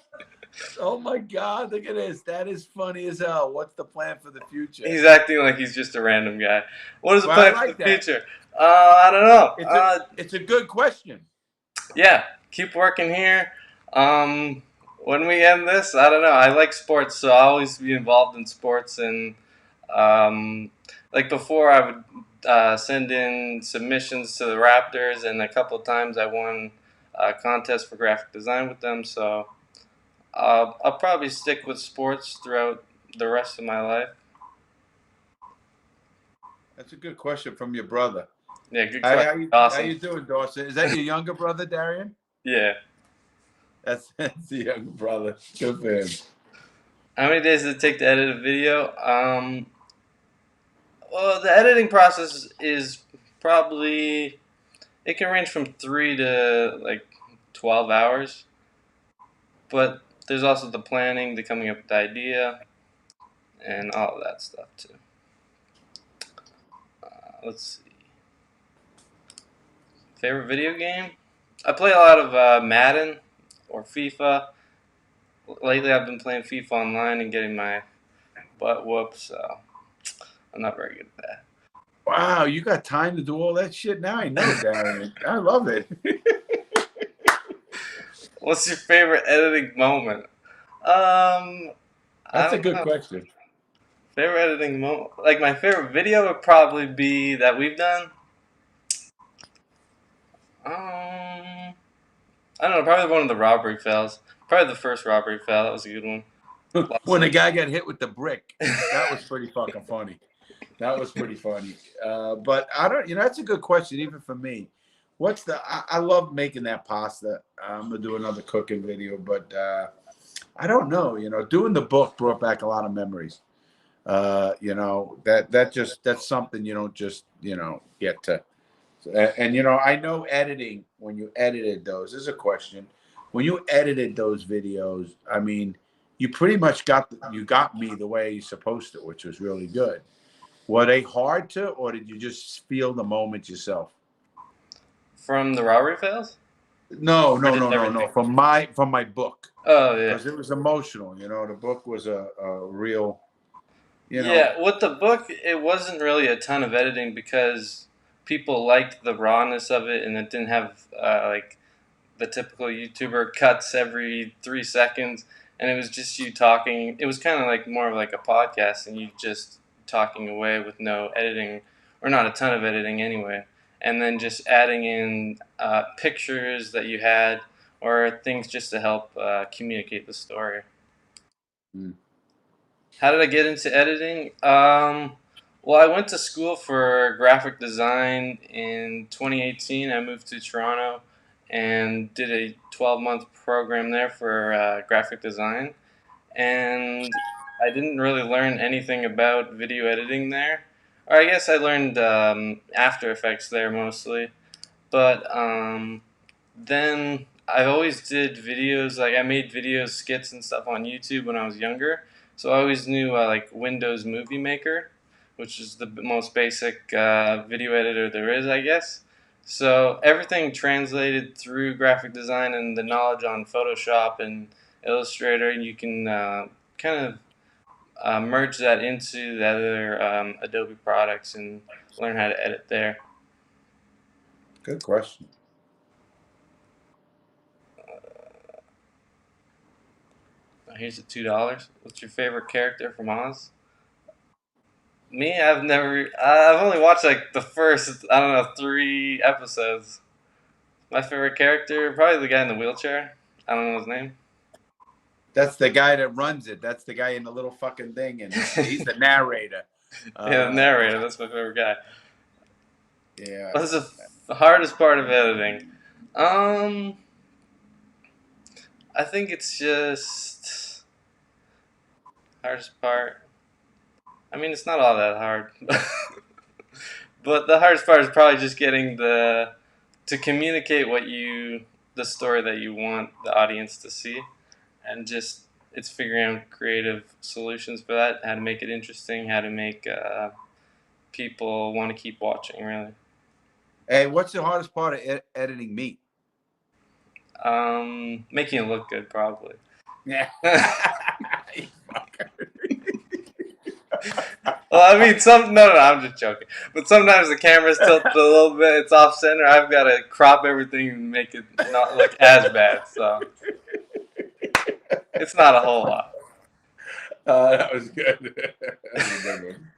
Oh my God, look at this. That is funny as hell. What's the plan for the future? He's acting like he's just a random guy. What is the plan for the future? I don't know. It's a good question. Yeah, keep working here. When we end this, I don't know. I like sports, so I'll always be involved in sports. And like before, I would send in submissions to the Raptors, and a couple of times I won a contest for graphic design with them. So I'll probably stick with sports throughout the rest of my life. That's a good question from your brother. Yeah, good question. Awesome. How you doing, Dawson? Is that your younger brother, Darian? Yeah. That's the younger brother. Good for him. How many days does it take to edit a video? Well, the editing process is probably, it can range from 3 to like 12 hours. But there's also the planning, the coming up with the idea, and all of that stuff too. Let's see. Favorite video game? I play a lot of Madden or FIFA. Lately I've been playing FIFA online and getting my butt whooped, so I'm not very good at that. Wow, you got time to do all that shit now? I know, Darian. I love it. What's your favorite editing moment? I That's a don't good know. question. Favorite editing moment, like my favorite video would probably be that we've done. I don't know, probably one of the robbery fails. Probably the first robbery fail. That was a good one. When the guy got hit with the brick, that was pretty fucking funny. That was pretty funny. But I don't, that's a good question, even for me. I love making that pasta. I'm gonna do another cooking video, but I don't know. Doing the book brought back a lot of memories. That's something you don't just get to. And I know editing, when you edited those, this is a question. When you edited those videos, I mean, you pretty much got me the way you're supposed to, which was really good. Were they hard to, or did you just feel the moment yourself? From the robbery fails? No. Everything? From my book, Oh yeah. because it was emotional. The book was a real, Yeah, with the book, it wasn't really a ton of editing because people liked the rawness of it, and it didn't have like the typical YouTuber cuts every 3 seconds, and it was just you talking. It was kind of like more of like a podcast, and you just talking away with no editing, or not a ton of editing anyway, and then just adding in pictures that you had or things just to help communicate the story. Mm. How did I get into editing? Well, I went to school for graphic design in 2018. I moved to Toronto and did a 12-month program there for graphic design. And I didn't really learn anything about video editing there. Or I guess I learned After Effects there mostly. But then I always did videos, like I made videos, skits and stuff on YouTube when I was younger. So I always knew like Windows Movie Maker, which is the most basic video editor there is, I guess. So everything translated through graphic design and the knowledge on Photoshop and Illustrator, and you can kind of merge that into the other Adobe products and learn how to edit there. Good question. Here's the $2. What's your favorite character from Oz? Me, I've only watched like the first, I don't know, 3 episodes. My favorite character, probably the guy in the wheelchair. I don't know his name. That's the guy that runs it. That's the guy in the little fucking thing, and he's the narrator. Yeah, the narrator. That's my favorite guy. Yeah. What's the hardest part of editing? I think it's just hardest part. I mean, it's not all that hard, but the hardest part is probably just getting to communicate the story that you want the audience to see, and just it's figuring out creative solutions for that, how to make it interesting, how to make people want to keep watching. Really. Hey, what's the hardest part of editing meat? Making it look good, probably. Yeah. Well, I mean, no, I'm just joking. But sometimes the camera's tilted a little bit; it's off center. I've got to crop everything and make it not look as bad. So it's not a whole lot. That was good. That was a good one.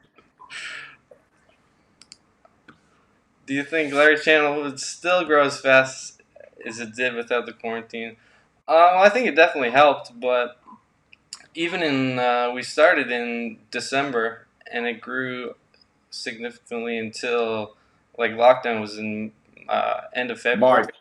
Do you think Larry's channel would still grow as fast as it did without the quarantine? I think it definitely helped, but even we started in December, and it grew significantly until like lockdown was in end of February. March.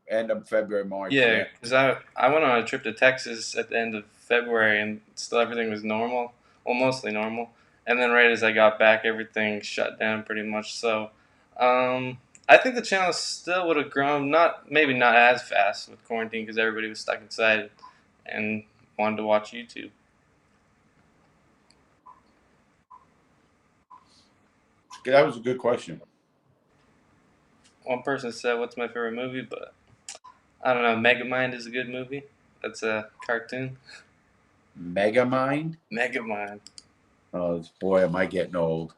End of February, March. Yeah, because I went on a trip to Texas at the end of February, and still everything was normal, well, mostly normal. And then right as I got back, everything shut down pretty much. So I think the channel still would have grown, maybe not as fast with quarantine because everybody was stuck inside and wanted to watch YouTube. That was a good question. One person said, "What's my favorite movie?" But I don't know. Megamind is a good movie. That's a cartoon. Megamind? Megamind. Oh boy, am I getting old.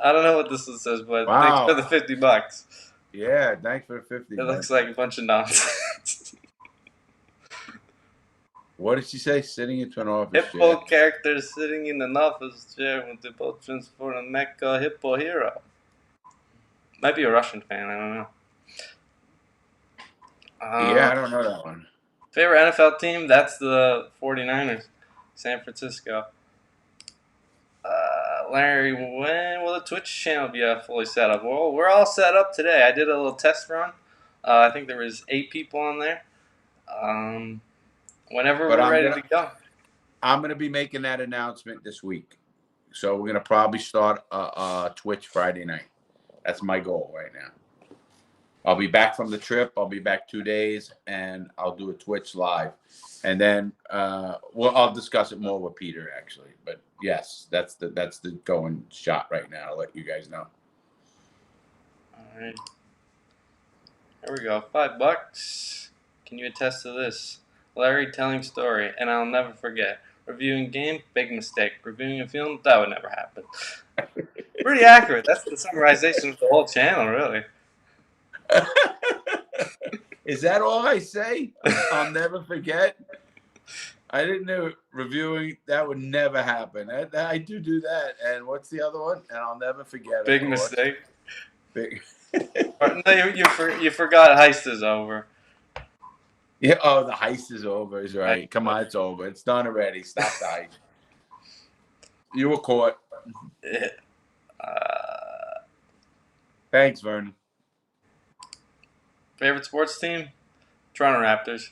I don't know what this one says, but Wow. thanks for the $50. Yeah, thanks for the 50. It looks like a bunch of nonsense. What did she say? Sitting into an office Hippo chair. character sitting in an office chair with the both transform a mecha hippo hero. Might be a Russian fan. I don't know. Yeah, I don't know that one. Favorite NFL team? That's the 49ers, San Francisco. Larry, when will the Twitch channel be fully set up? Well, we're all set up today. I did a little test run. I think there was 8 people on there. Whenever But we're ready to go. I'm gonna be making that announcement this week. So we're gonna probably start Twitch Friday night. That's my goal right now. I'll be back from the trip. I'll be back 2 days, and I'll do a Twitch live, and then I'll discuss it more with Peter actually. But yes, that's the going shot right now. I'll let you guys know. All right. Here we go. $5. Can you attest to this? Larry telling story, and I'll never forget. Reviewing game, big mistake. Reviewing a film, that would never happen. Pretty accurate. That's the summarization of the whole channel, really. Is that all I say? I'll never forget. I didn't know reviewing that would never happen. I do that. And what's the other one? And I'll never forget. Big mistake. Big. No, you forgot heist is over. Yeah. Oh, the heist is over. Is right. Come on, it's over. It's done already. Stop the heist. You were caught. Thanks, Vernon. Favorite sports team? Toronto Raptors.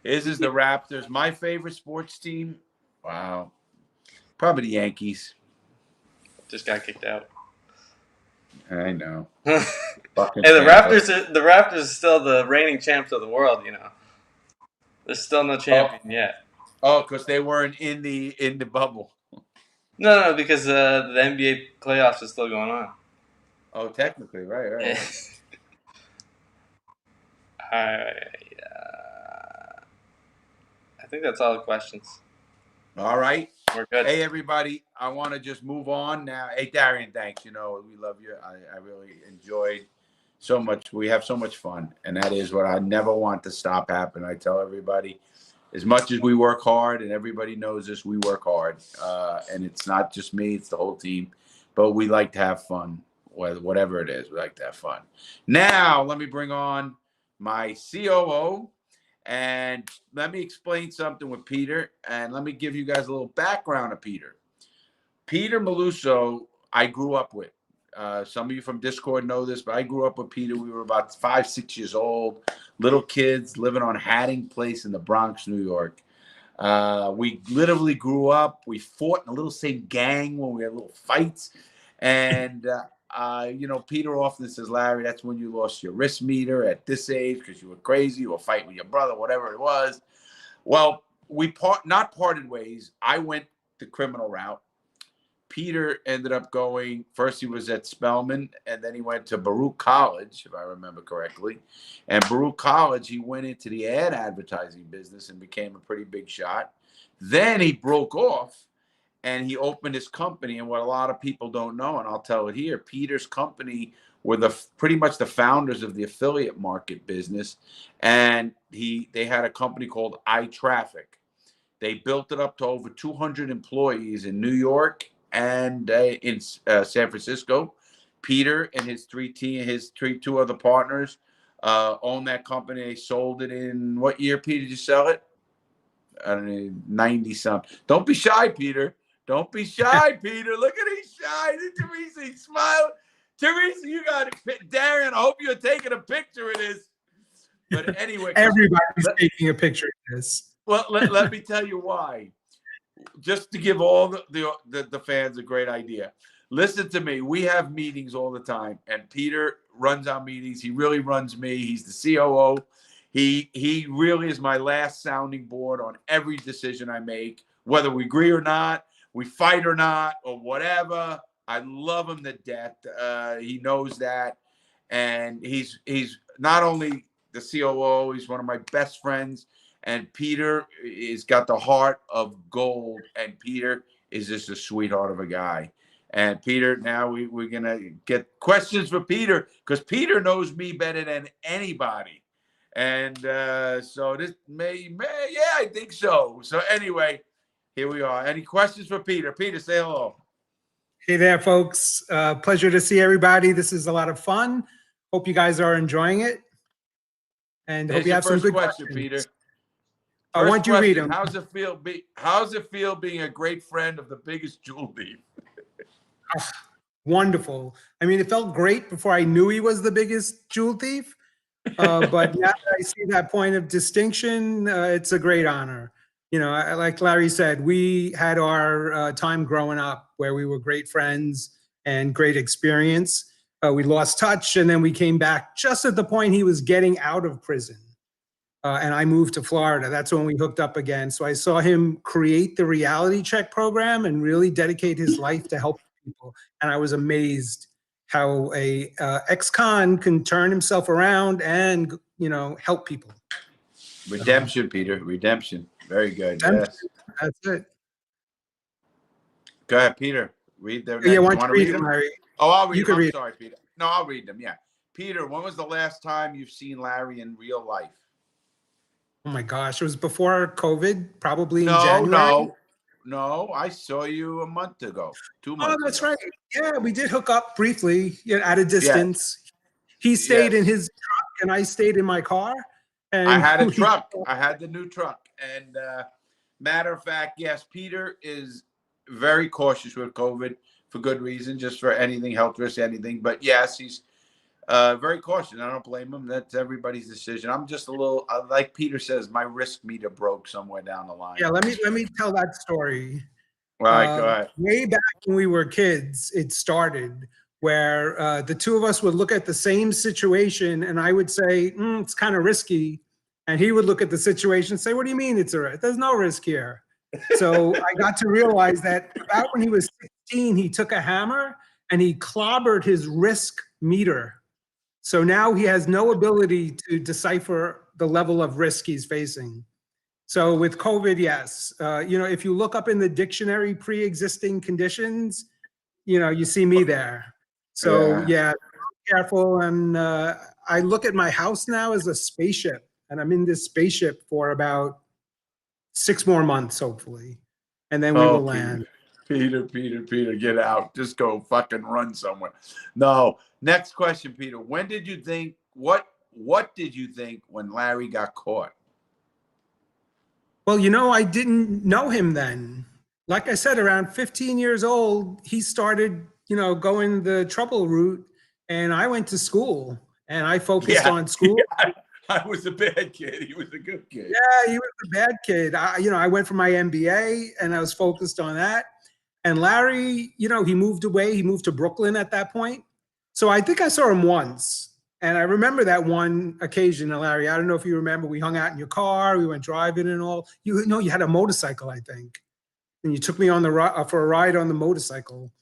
His is the Raptors. My favorite sports team? Wow. Probably the Yankees. Just got kicked out. I know. Hey, the Raptors are still the reigning champs of the world, you know. There's still no champion yet. Oh, because they weren't in the bubble. No, because the NBA playoffs are still going on. Oh, technically, right. I think that's all the questions. All right. We're good. Hey, everybody. I want to just move on now. Hey, Darian, thanks. You know, we love you. I really enjoyed so much. We have so much fun. And that is what I never want to stop happening. I tell everybody, as much as we work hard, and everybody knows this, we work hard. And it's not just me, it's the whole team. But we like to have fun, whatever it is. We like to have fun. Now, let me bring on my COO. And let me explain something with Peter, and let me give you guys a little background of Peter. Peter Maluso, I grew up with. Some of you from Discord know this, but I grew up with Peter. We were about 5, 6 years old, little kids living on Hadding Place in the Bronx, New York. We literally grew up. We fought in a little same gang when we had little fights. And you know, Peter often says, Larry, that's when you lost your wrist meter at this age because you were crazy. You were fighting with your brother, whatever it was. Well, we not parted ways. I went the criminal route. Peter ended up going, first he was at Spelman, and then he went to Baruch College, if I remember correctly. And Baruch College, he went into the ad advertising business and became a pretty big shot. Then he broke off. And he opened his company, and what a lot of people don't know, and I'll tell it here, Peter's company were pretty much the founders of the affiliate market business, and they had a company called iTraffic. They built it up to over 200 employees in New York and in San Francisco. Peter and his two other partners owned that company. They sold it in what year, Peter? Did you sell it? I don't know, 90-something. Don't be shy, Peter. Don't be shy, Peter. Look at he's shy. Teresa, he smiled. Teresa, you got it. Darian, I hope you're taking a picture of this. But anyway. Everybody's taking a picture of this. Well, let me tell you why. Just to give all the fans a great idea. Listen to me. We have meetings all the time, and Peter runs our meetings. He really runs me. He's the COO. He really is my last sounding board on every decision I make, whether we agree or not. We fight or not, or whatever. I love him to death. He knows that. And he's not only the COO, he's one of my best friends. And Peter has got the heart of gold. And Peter is just a sweetheart of a guy. And Peter, now we're going to get questions for Peter, because Peter knows me better than anybody. And so this may, yeah, I think so. So anyway, here we are. Any questions for Peter? Peter, say hello. Hey there, folks. Pleasure to see everybody. This is a lot of fun. Hope you guys are enjoying it. And hope you have some good questions. Peter. Why don't you read them? How's it feel being a great friend of the biggest jewel thief? Wonderful. I mean, it felt great before I knew he was the biggest jewel thief. But now that I see that point of distinction, it's a great honor. You know, like Larry said, we had our time growing up where we were great friends and great experience. We lost touch, and then we came back just at the point he was getting out of prison. And I moved to Florida. That's when we hooked up again. So I saw him create the reality check program and really dedicate his life to help people. And I was amazed how a ex-con can turn himself around and, you know, help people. Redemption, Peter. Redemption. Very good. Yes. That's it. Go ahead, Peter. Read them. Yeah, why don't you read them, Larry? Oh, I'll read You them. can read Sorry, Peter. No, I'll read them. Yeah. Peter, when was the last time you've seen Larry in real life? Oh my gosh, it was before COVID, probably in January. No, I saw you a month ago, 2 months Oh, that's ago. right. Yeah, we did hook up briefly, you know, at a distance. Yeah. He stayed in his truck and I stayed in my car. And I had a truck. I had the new truck. And matter of fact, yes, Peter is very cautious with COVID for good reason, just for anything, health risk, anything. But yes, he's very cautious. I don't blame him. That's everybody's decision. I'm just a little, like Peter says, my risk meter broke somewhere down the line. Yeah, let me tell that story. All right, go ahead. Way back when we were kids, it started where the two of us would look at the same situation, and I would say, it's kind of risky. And he would look at the situation and say, what do you mean it's a risk? There's no risk here. So I got to realize that about when he was 16, he took a hammer and he clobbered his risk meter. So now he has no ability to decipher the level of risk he's facing. So with COVID, yes. You know, if you look up in the dictionary pre-existing conditions, you know, you see me there. So yeah, be careful. And I look at my house now as a spaceship, and I'm in this spaceship for about 6 more months, hopefully. And then we will land. Peter, get out. Just go fucking run somewhere. No. Next question, Peter. When did you think, what did you think when Larry got caught? Well, you know, I didn't know him then. Like I said, around 15 years old, he started, you know, going the trouble route, and I went to school and I focused on school. Yeah, I was a bad kid. He was a good kid. Yeah, he was a bad kid. You know, I went for my MBA and I was focused on that. And Larry, you know, he moved away. He moved to Brooklyn at that point. So I think I saw him once. And I remember that one occasion, Larry, I don't know if you remember, we hung out in your car, we went driving and all. You know, you had a motorcycle, I think. And you took me on for a ride on the motorcycle,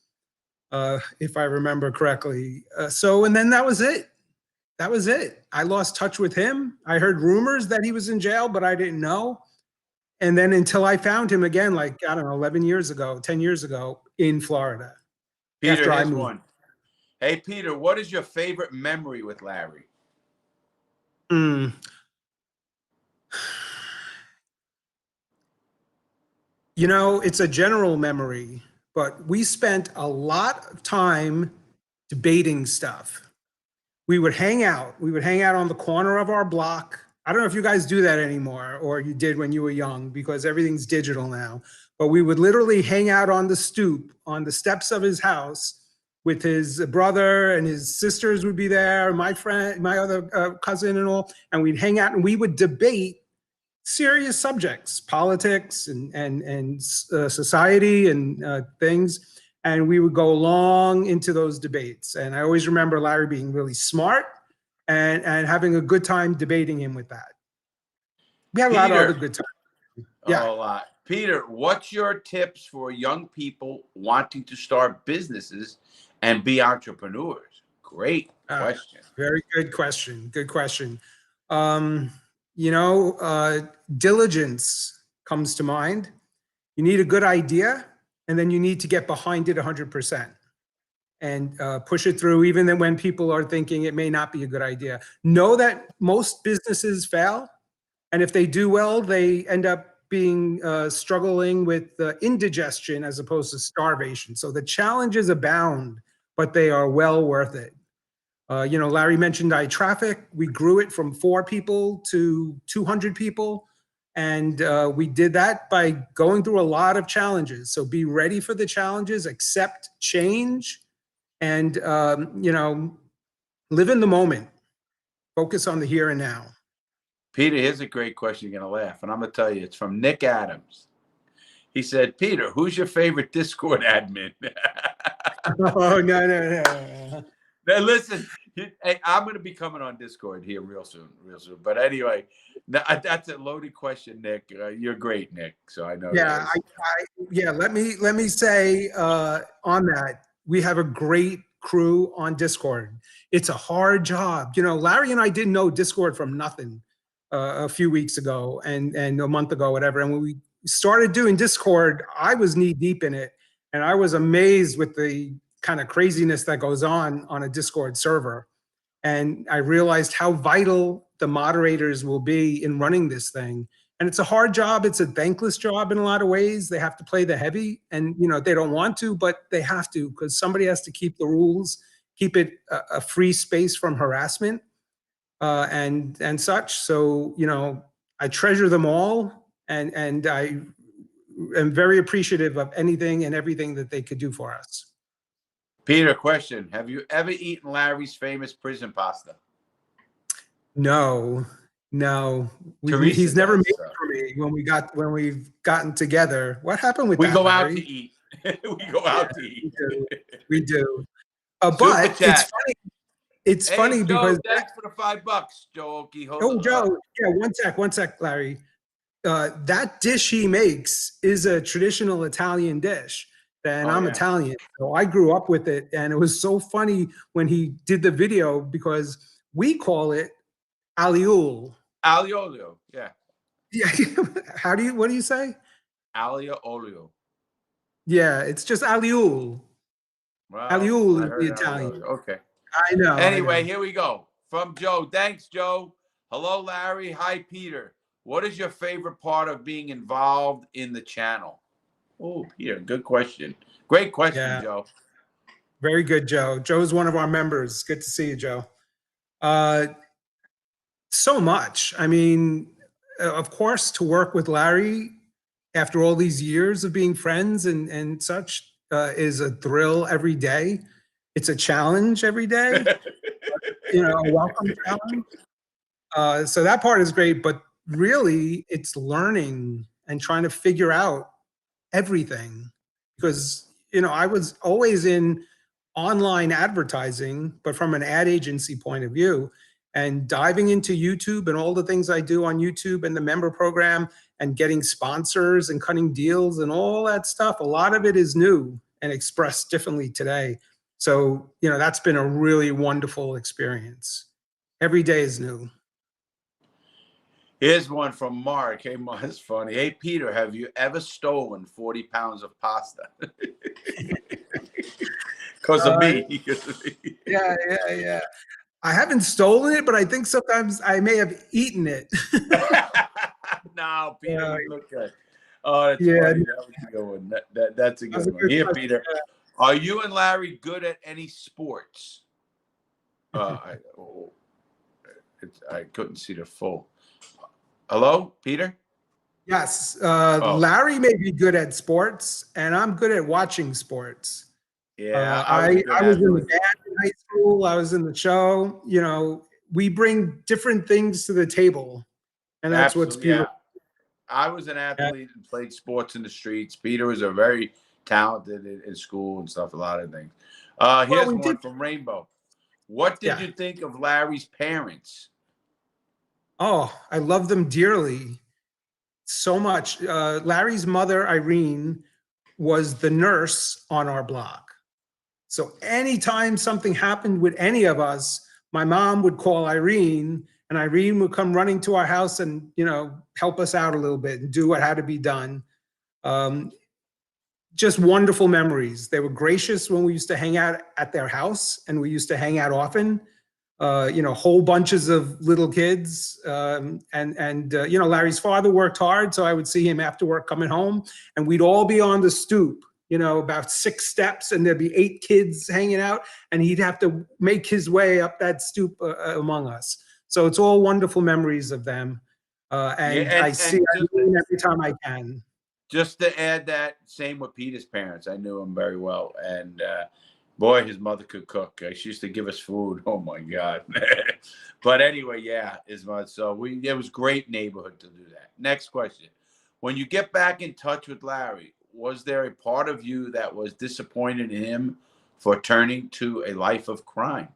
if I remember correctly. And then that was it. That was it. I lost touch with him. I heard rumors that he was in jail, but I didn't know. And then until I found him again, like, I don't know, 11 years ago, 10 years ago in Florida. Peter, here's one. Hey, Peter, what is your favorite memory with Larry? You know, it's a general memory, but we spent a lot of time debating stuff. We would hang out. We would hang out on the corner of our block. I don't know if you guys do that anymore, or you did when you were young, because everything's digital now. But we would literally hang out on the stoop, on the steps of his house, with his brother, and his sisters would be there, my friend, my other cousin and all, and we'd hang out and we would debate serious subjects, politics and society and things. And we would go long into those debates. And I always remember Larry being really smart and having a good time debating him with that. We had a lot of other good times. Yeah. A lot. Peter, what's your tips for young people wanting to start businesses and be entrepreneurs? Great question. Very good question. Good question. You know, diligence comes to mind. You need a good idea, and then you need to get behind it 100%. and push it through, even then when people are thinking it may not be a good idea. Know that most businesses fail, and if they do well, they end up being struggling with indigestion as opposed to starvation. So the challenges abound, but they are well worth it. You know, Larry mentioned iTraffic. We grew it from 4 people to 200 people. And we did that by going through a lot of challenges. So be ready for the challenges, accept change, and, you know, live in the moment. Focus on the here and now. Peter, here's a great question. You're going to laugh. And I'm going to tell you, it's from Nick Adams. He said, Peter, who's your favorite Discord admin? Oh, no. Now, listen, hey, I'm going to be coming on Discord here real soon. But anyway, that's a loaded question, Nick. You're great, Nick. So I know. Yeah, let me say on that, we have a great crew on Discord. It's a hard job. You know, Larry and I didn't know Discord from nothing a few weeks ago and a month ago, whatever. And when we started doing Discord, I was knee deep in it. And I was amazed with the kind of craziness that goes on a Discord server. And I realized how vital the moderators will be in running this thing. And it's a hard job. It's a thankless job in a lot of ways. They have to play the heavy, and you know they don't want to, but they have to, because somebody has to keep the rules, keep it a free space from harassment and such. So you know, I treasure them all, and I am very appreciative of anything and everything that they could do for us. Peter, question: have you ever eaten Larry's famous prison pasta? No. He's never made it for me when we've gotten together. What happened with that? We go out Larry? to eat. We go out to eat. We do. But it's funny. It's funny Joe, because thanks for the $5, Joe Oki. Joe, yeah, one sec, Larry. That dish he makes is a traditional Italian dish. And I'm Italian, so I grew up with it. And it was so funny when he did the video because we call it aliul. Aglio olio, yeah. Yeah. What do you say? Aglio olio. Yeah, it's just aliul. Well, aliul is the Italian. Okay. I know. Anyway, here we go. From Joe. Thanks, Joe. Hello, Larry. Hi, Peter. What is your favorite part of being involved in the channel? Oh, Peter, good question. Great question, Joe. Very good, Joe. Joe's one of our members. Good to see you, Joe. So much. I mean, of course, to work with Larry after all these years of being friends and such is a thrill every day. It's a challenge every day. You know, a welcome challenge. So that part is great, but really it's learning and trying to figure out everything, because, you know, I was always in online advertising, but from an ad agency point of view, and diving into YouTube and all the things I do on YouTube and the member program and getting sponsors and cutting deals and all that stuff. A lot of it is new and expressed differently today. So, you know, that's been a really wonderful experience. Every day is new. Here's one from Mark. Hey, Mark, it's funny. Hey, Peter, have you ever stolen 40 pounds of pasta? Because of me. Yeah. I haven't stolen it, but I think sometimes I may have eaten it. No, Peter, you look good. Oh, that's funny. That was a good one. That's a good one. Here, Peter, are you and Larry good at any sports? I couldn't see the full. Hello, Peter? Yes. Larry may be good at sports, and I'm good at watching sports. Yeah, I was in the band in high school. I was in the show. You know, we bring different things to the table, and that's what's beautiful. Yeah. I was an athlete and played sports in the streets. Peter was a very talented in school and stuff, a lot of things. Here's one from Rainbow. What did you think of Larry's parents? Oh, I love them dearly. So much. Larry's mother, Irene, was the nurse on our block. So anytime something happened with any of us, my mom would call Irene, and Irene would come running to our house and, you know, help us out a little bit and do what had to be done. just wonderful memories. They were gracious when we used to hang out at their house, and we used to hang out often. Whole bunches of little kids. Larry's father worked hard, so I would see him after work coming home, and we'd all be on the stoop, about 6 steps, and there'd be 8 kids hanging out, and he'd have to make his way up that stoop among us. So it's all wonderful memories of them. I see them every time I can. Just to add that, same with Peter's parents. I knew him very well. And boy, his mother could cook. She used to give us food. Oh, my God. But anyway, yeah, his mother. So it was great neighborhood to do that. Next question. When you get back in touch with Larry, was there a part of you that was disappointed in him for turning to a life of crime?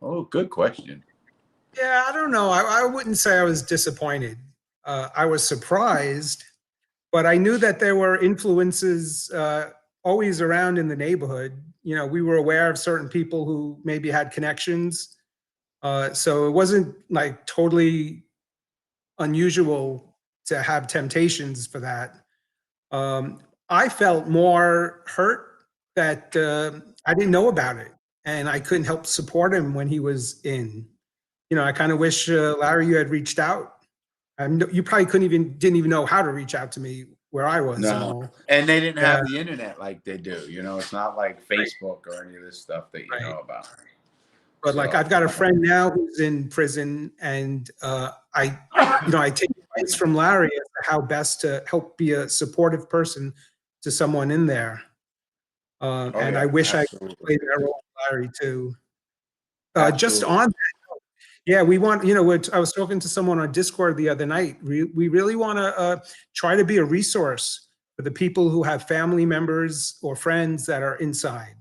Oh, good question. Yeah, I don't know. I wouldn't say I was disappointed. I was surprised, but I knew that there were influences always around in the neighborhood. We were aware of certain people who maybe had connections. So it wasn't like totally unusual to have temptations for that. I felt more hurt that I didn't know about it, and I couldn't help support him when he was in. I kind of wish, Larry, you had reached out. You probably didn't even know how to reach out to me where I was. No. And they didn't have the internet like they do. It's not like Facebook or any of this stuff that you know about. But like, I've got a friend now who's in prison, and I take advice from Larry as to how best to help be a supportive person to someone in there. And I wish absolutely. I could play that role with Larry too. Just on that. Yeah, we want, I was talking to someone on Discord the other night. We really want to try to be a resource for the people who have family members or friends that are inside,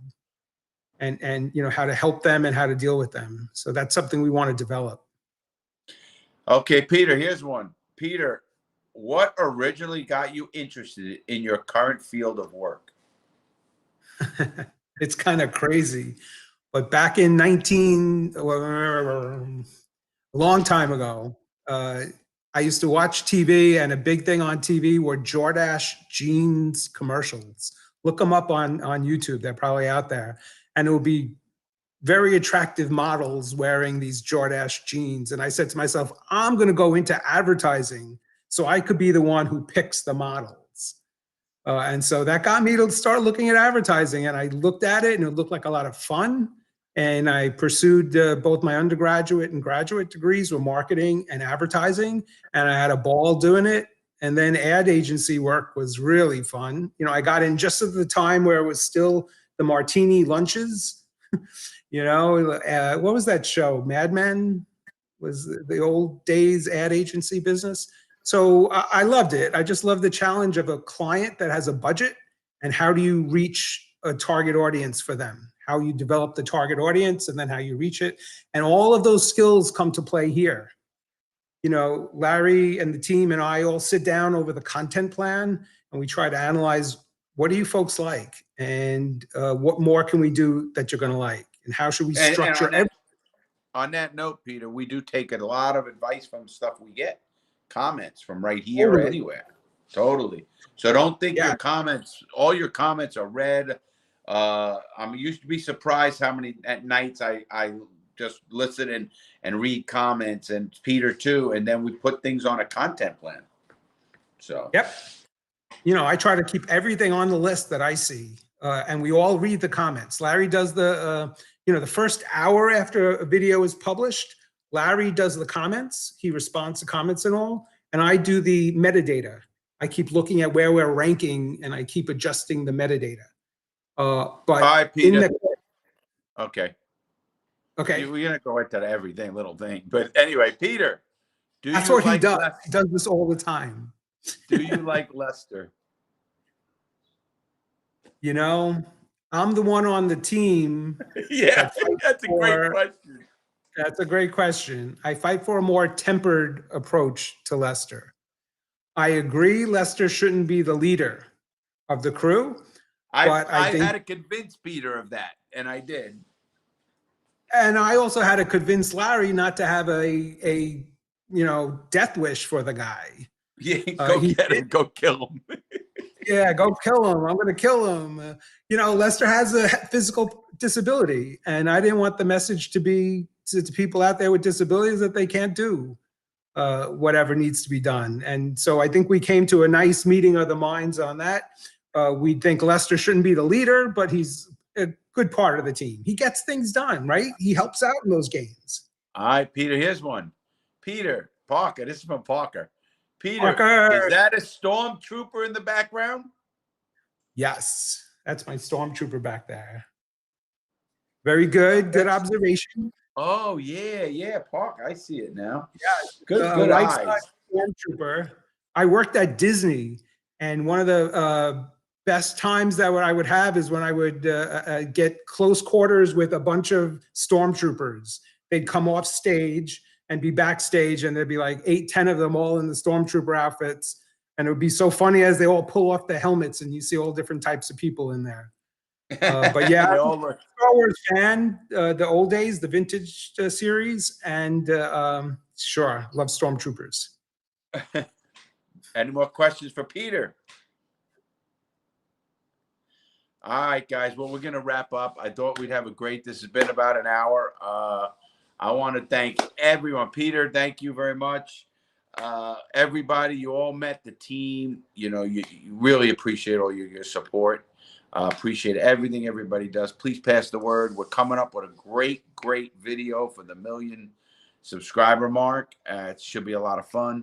and how to help them and how to deal with them. So that's something we want to develop. Okay, Peter, here's one. Peter, what originally got you interested in your current field of work? It's kind of crazy. But back in a long time ago, I used to watch TV, and a big thing on TV were Jordache jeans commercials. Look them up on YouTube. They're probably out there. And it would be very attractive models wearing these Jordache jeans. And I said to myself, I'm going to go into advertising so I could be the one who picks the models. And so that got me to start looking at advertising. And I looked at it, and it looked like a lot of fun. And I pursued both my undergraduate and graduate degrees with marketing and advertising. And I had a ball doing it. And then ad agency work was really fun. I got in just at the time where it was still the martini lunches. What was that show? Mad Men was the old days ad agency business. So I loved it. I just love the challenge of a client that has a budget, and how do you reach a target audience for them? How you develop the target audience, and then how you reach it. And all of those skills come to play here. Larry and the team and I all sit down over the content plan, and we try to analyze, what do you folks like? And what more can we do that you're going to like? And how should we structure everything? On that note, Peter, we do take a lot of advice from stuff we get. Comments from right here or anywhere. Totally. So don't think all your comments are read. Used to be surprised how many at nights I just listen and read comments, and Peter too, and then we put things on a content plan. So yep. I try to keep everything on the list that I see, and we all read the comments. Larry does the first hour after a video is published, Larry does the comments. He responds to comments and all, and I do the metadata. I keep looking at where we're ranking, and I keep adjusting the metadata. But hi, Peter. Okay. We're gonna go into everything, little thing. But anyway, Peter, that's what he does. He does this all the time. Do you like Lester? I'm the one on the team. Yeah, that's a great question. That's a great question. I fight for a more tempered approach to Lester. I agree Lester shouldn't be the leader of the crew. I had to convince Peter of that, and I did. And I also had to convince Larry not to have a death wish for the guy. Yeah, get him, go kill him. Yeah, go kill him. I'm going to kill him. Lester has a physical disability, and I didn't want the message to be to people out there with disabilities that they can't do whatever needs to be done. And so I think we came to a nice meeting of the minds on that. We think Lester shouldn't be the leader, but he's a good part of the team. He gets things done, right? He helps out in those games. All right, Peter, here's one. Peter Parker, this is from Parker. Peter, Parker. is that a stormtrooper in the background? Yes, that's my stormtrooper back there. Very good. Good observation. Oh, yeah, Parker. I see it now. Yeah, good eyes. Stormtrooper. I worked at Disney, and one of the best times that I would have is when I would get close quarters with a bunch of stormtroopers. They'd come off stage and be backstage, and there'd be like 8, 10 of them all in the stormtrooper outfits. And it would be so funny as they all pull off the helmets and you see all different types of people in there. But yeah, I'm a Star Wars fan, the old days, the vintage series, and sure, love stormtroopers. Any more questions for Peter? All right, guys. Well, we're going to wrap up. I thought we'd have this has been about an hour. I want to thank everyone. Peter, thank you very much. Everybody, you all met the team. You really appreciate all your support. Appreciate everything everybody does. Please pass the word. We're coming up with a great video for the 1 million subscriber mark. It should be a lot of fun.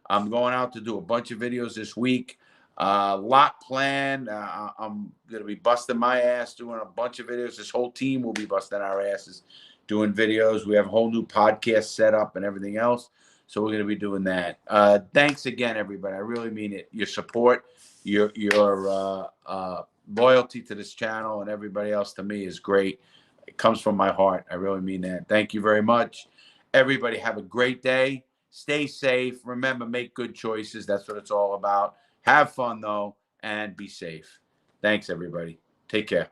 I'm going out to do a bunch of videos this week. Lot planned. I'm going to be busting my ass doing a bunch of videos. This whole team will be busting our asses doing videos. We have a whole new podcast set up and everything else. So we're going to be doing that. Thanks again, everybody. I really mean it. Your support, your loyalty to this channel and everybody else to me is great. It comes from my heart. I really mean that. Thank you very much. Everybody have a great day. Stay safe. Remember, make good choices. That's what it's all about. Have fun, though, and be safe. Thanks, everybody. Take care.